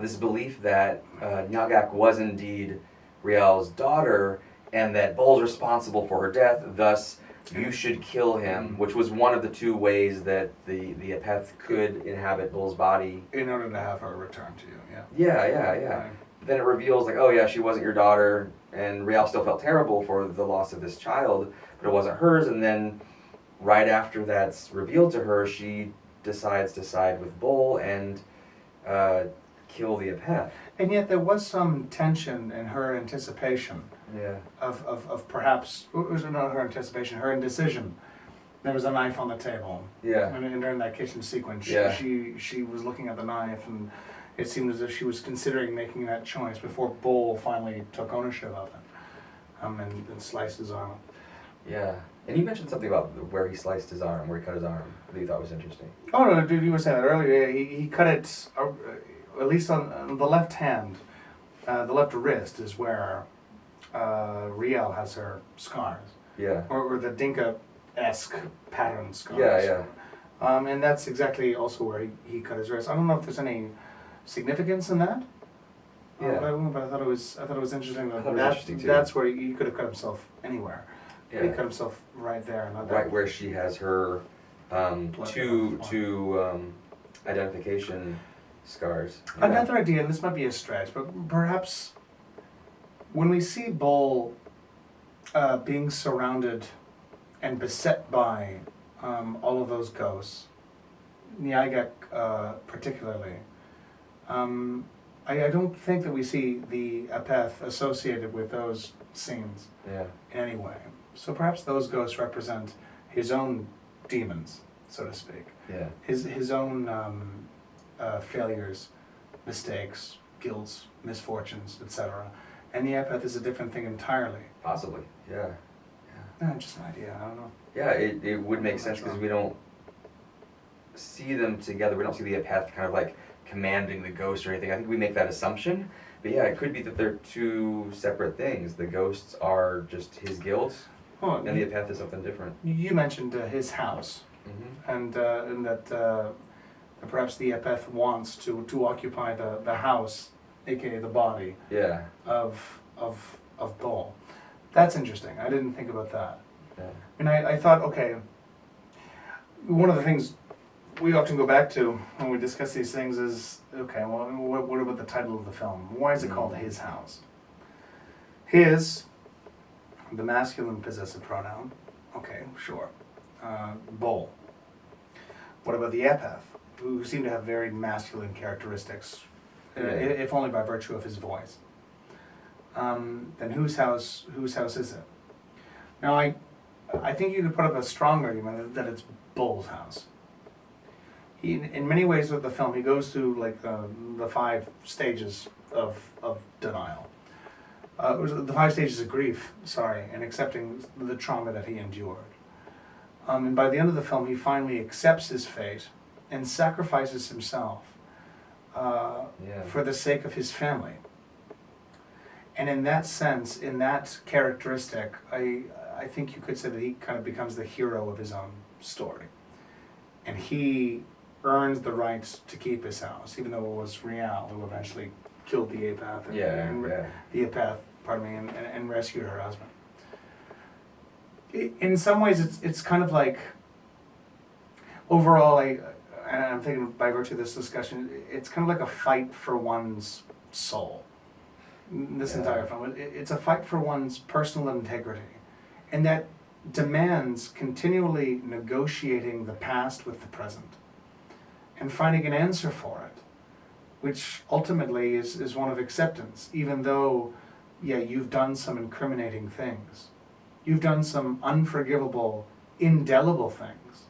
this belief that Nyagak was indeed Rial's daughter, and that Bull's responsible for her death, thus you should kill him, which was one of the two ways that the apeth could inhabit Bull's body. In order to have her return to you, Yeah. Right. Then it reveals, like, oh yeah, she wasn't your daughter, and Rial still felt terrible for the loss of this child, but it wasn't hers, and then right after that's revealed to her, she decides to side with Bull and kill the apeth. And yet there was some tension in her anticipation of perhaps, it was not her anticipation, her indecision. There was a knife on the table. Yeah. And during that kitchen sequence, she was looking at the knife, and it seemed as if she was considering making that choice before Bull finally took ownership of it and sliced his arm. Yeah. And you mentioned something about where he sliced his arm, where he cut his arm, that you thought was interesting. Oh, no, dude, you were saying that earlier. He cut it, at least on the left hand, the left wrist is where Rial has her scars. Yeah. Or the Dinka-esque pattern scars. Yeah. And that's exactly also where he cut his wrist. I don't know if there's any significance in that. Yeah. But I thought it was interesting. Interesting too. That's where he could have cut himself anywhere. Yeah. He cut himself right there. Right where she has her two identification scars. Yeah. Another idea, and this might be a stretch, but perhaps when we see Bull being surrounded and beset by all of those ghosts, Nyagak particularly, I don't think that we see the apeth associated with those scenes in any way. So perhaps those ghosts represent his own demons, so to speak. Yeah. His own failures, mistakes, guilts, misfortunes, etc. And the apeth is a different thing entirely. Possibly. Yeah. Just an idea. I don't know. Yeah, it would make sense because we don't see them together. We don't see the apeth kind of like commanding the ghost or anything. I think we make that assumption. But yeah, it could be that they're two separate things. The ghosts are just his guilt, and the apeth is something different. You mentioned his house, and that perhaps the apeth wants to occupy the house, aka the body, of Bull. That's interesting. I didn't think about that. Yeah. And I thought, okay, one of the things we often go back to when we discuss these things is, okay, well, what about the title of the film? Why is it called His House? His, the masculine possessive pronoun, okay, sure. Bull. What about the apeth, who seem to have very masculine characteristics, if only by virtue of his voice? Then whose house is it? Now, I think you could put up a strong argument that it's Bull's house. In many ways with the film, he goes through like the 5 stages of denial. The 5 stages of grief, and accepting the trauma that he endured. And by the end of the film, he finally accepts his fate and sacrifices himself for the sake of his family. And in that sense, in that characteristic, I think you could say that he kind of becomes the hero of his own story. And he earns the right to keep his house, even though it was Rial who eventually killed the apeth and rescued her husband. In some ways, it's kind of like, overall, and I'm thinking by virtue of this discussion, it's kind of like a fight for one's soul. This entire film, it's a fight for one's personal integrity, and that demands continually negotiating the past with the present and finding an answer for it, which ultimately is one of acceptance, even though, you've done some incriminating things. You've done some unforgivable, indelible things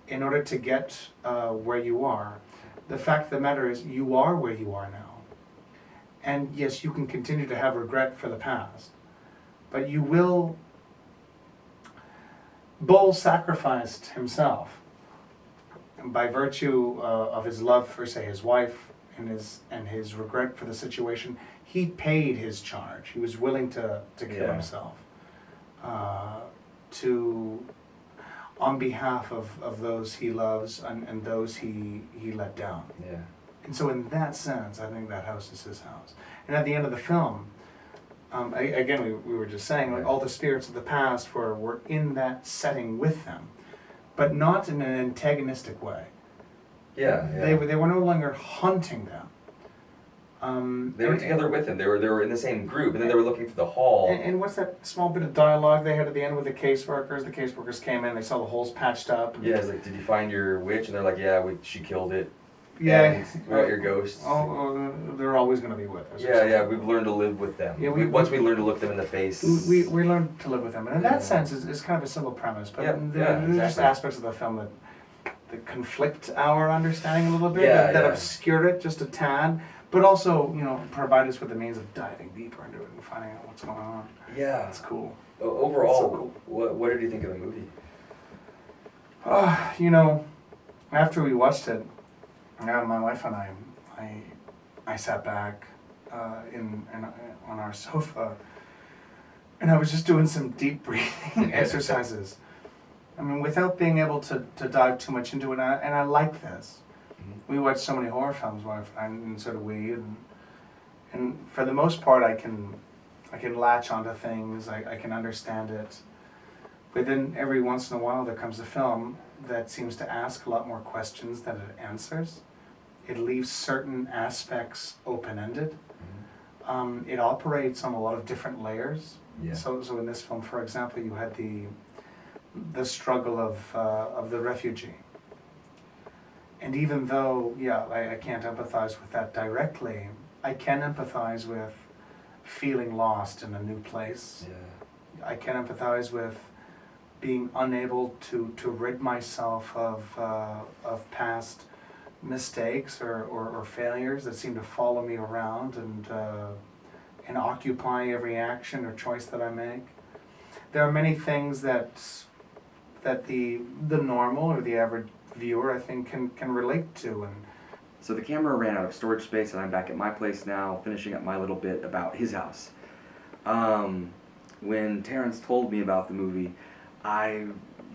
in order to get where you are. The fact of the matter is, you are where you are now. And yes, you can continue to have regret for the past, but you will. Bull sacrificed himself by virtue of his love for, say, his wife and his regret for the situation. He paid his charge. He was willing to kill himself on behalf of those he loves and those he let down. Yeah. And so in that sense, I think that house is his house. And at the end of the film, again, we were just saying, like, all the spirits of the past were in that setting with them, but not in an antagonistic way. Yeah. They were no longer hunting them. They were together with him. They were in the same group, and then they were looking for the hall. And what's that small bit of dialogue they had at the end with the caseworkers? The caseworkers came in, they saw the holes patched up. Yeah, it's like, did you find your witch? And they're like, yeah, she killed it. Yeah. We got your ghosts. Oh, they're always going to be with us. Yeah, we've learned to live with them. Yeah, once we learn to look them in the face. We learned to live with them. And in that sense, it's kind of a simple premise. But there's just aspects of the film that conflict our understanding a little bit, that obscure it just a tad, but also, provide us with the means of diving deeper into it and finding out what's going on. Yeah. It's cool. Overall, It's so cool. What did you think of the movie? After we watched it, my wife and I sat back on our sofa, and I was just doing some deep breathing exercises. I mean, without being able to dive too much into it, and I like this. Mm-hmm. We watch so many horror films, my wife and so do we, and for the most part, I can latch onto things, I can understand it, but then every once in a while there comes a film that seems to ask a lot more questions than it answers. It leaves certain aspects open-ended. Mm-hmm. It operates on a lot of different layers. Yeah. So in this film, for example, you had the struggle of the refugee. And even though, I can't empathize with that directly, I can empathize with feeling lost in a new place. Yeah. I can empathize with being unable to rid myself of past mistakes or failures that seem to follow me around and occupy every action or choice that I make. There are many things that the normal or the average viewer, I think, can relate to. And so the camera ran out of storage space, and I'm back at my place now, finishing up my little bit about his house. When Terrence told me about the movie, I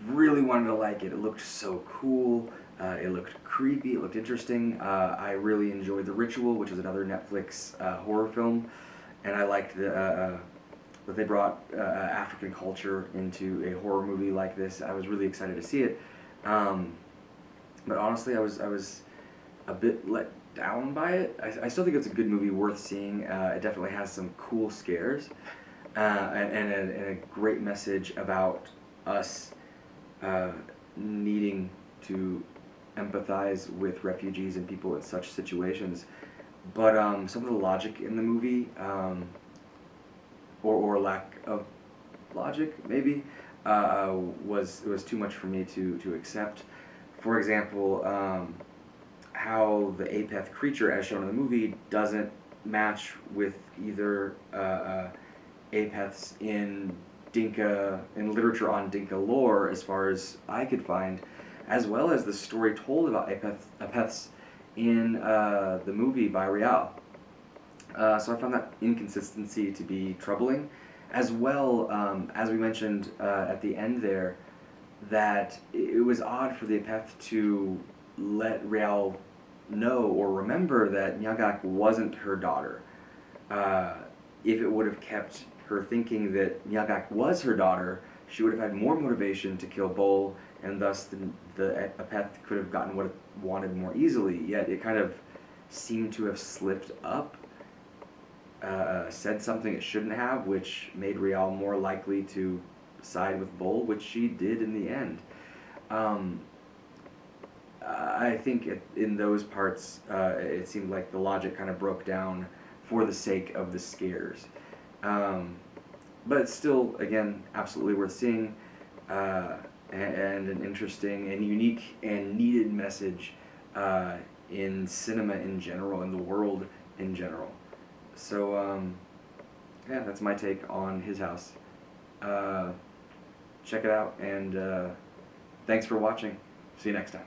really wanted to like it. It looked so cool. It looked creepy. It looked interesting. I really enjoyed The Ritual, which is another Netflix horror film, and I liked that they brought African culture into a horror movie like this. I was really excited to see it, but honestly, I was a bit let down by it. I still think it's a good movie, worth seeing. It definitely has some cool scares, and a great message about us needing to empathize with refugees and people in such situations. But some of the logic in the movie, or lack of logic maybe, was too much for me to accept. For example, how the apeth creature, as shown in the movie, doesn't match with either apeths in Dinka and literature on Dinka lore, as far as I could find, as well as the story told about apeths in the movie by Rial. So I found that inconsistency to be troubling, as well as we mentioned at the end there, that it was odd for the apeth to let Rial know or remember that Nyagak wasn't her daughter. If it would have kept her thinking that Nyagak was her daughter, she would have had more motivation to kill Bull, and thus the apeth could have gotten what it wanted more easily. Yet it kind of seemed to have slipped up, said something it shouldn't have, which made Rial more likely to side with Bull, which she did in the end. I think in those parts, it seemed like the logic kind of broke down for the sake of the scares. But it's still, again, absolutely worth seeing, and an interesting and unique and needed message in cinema in general, in the world in general. So, yeah, that's my take on His House. Check it out, and thanks for watching. See you next time.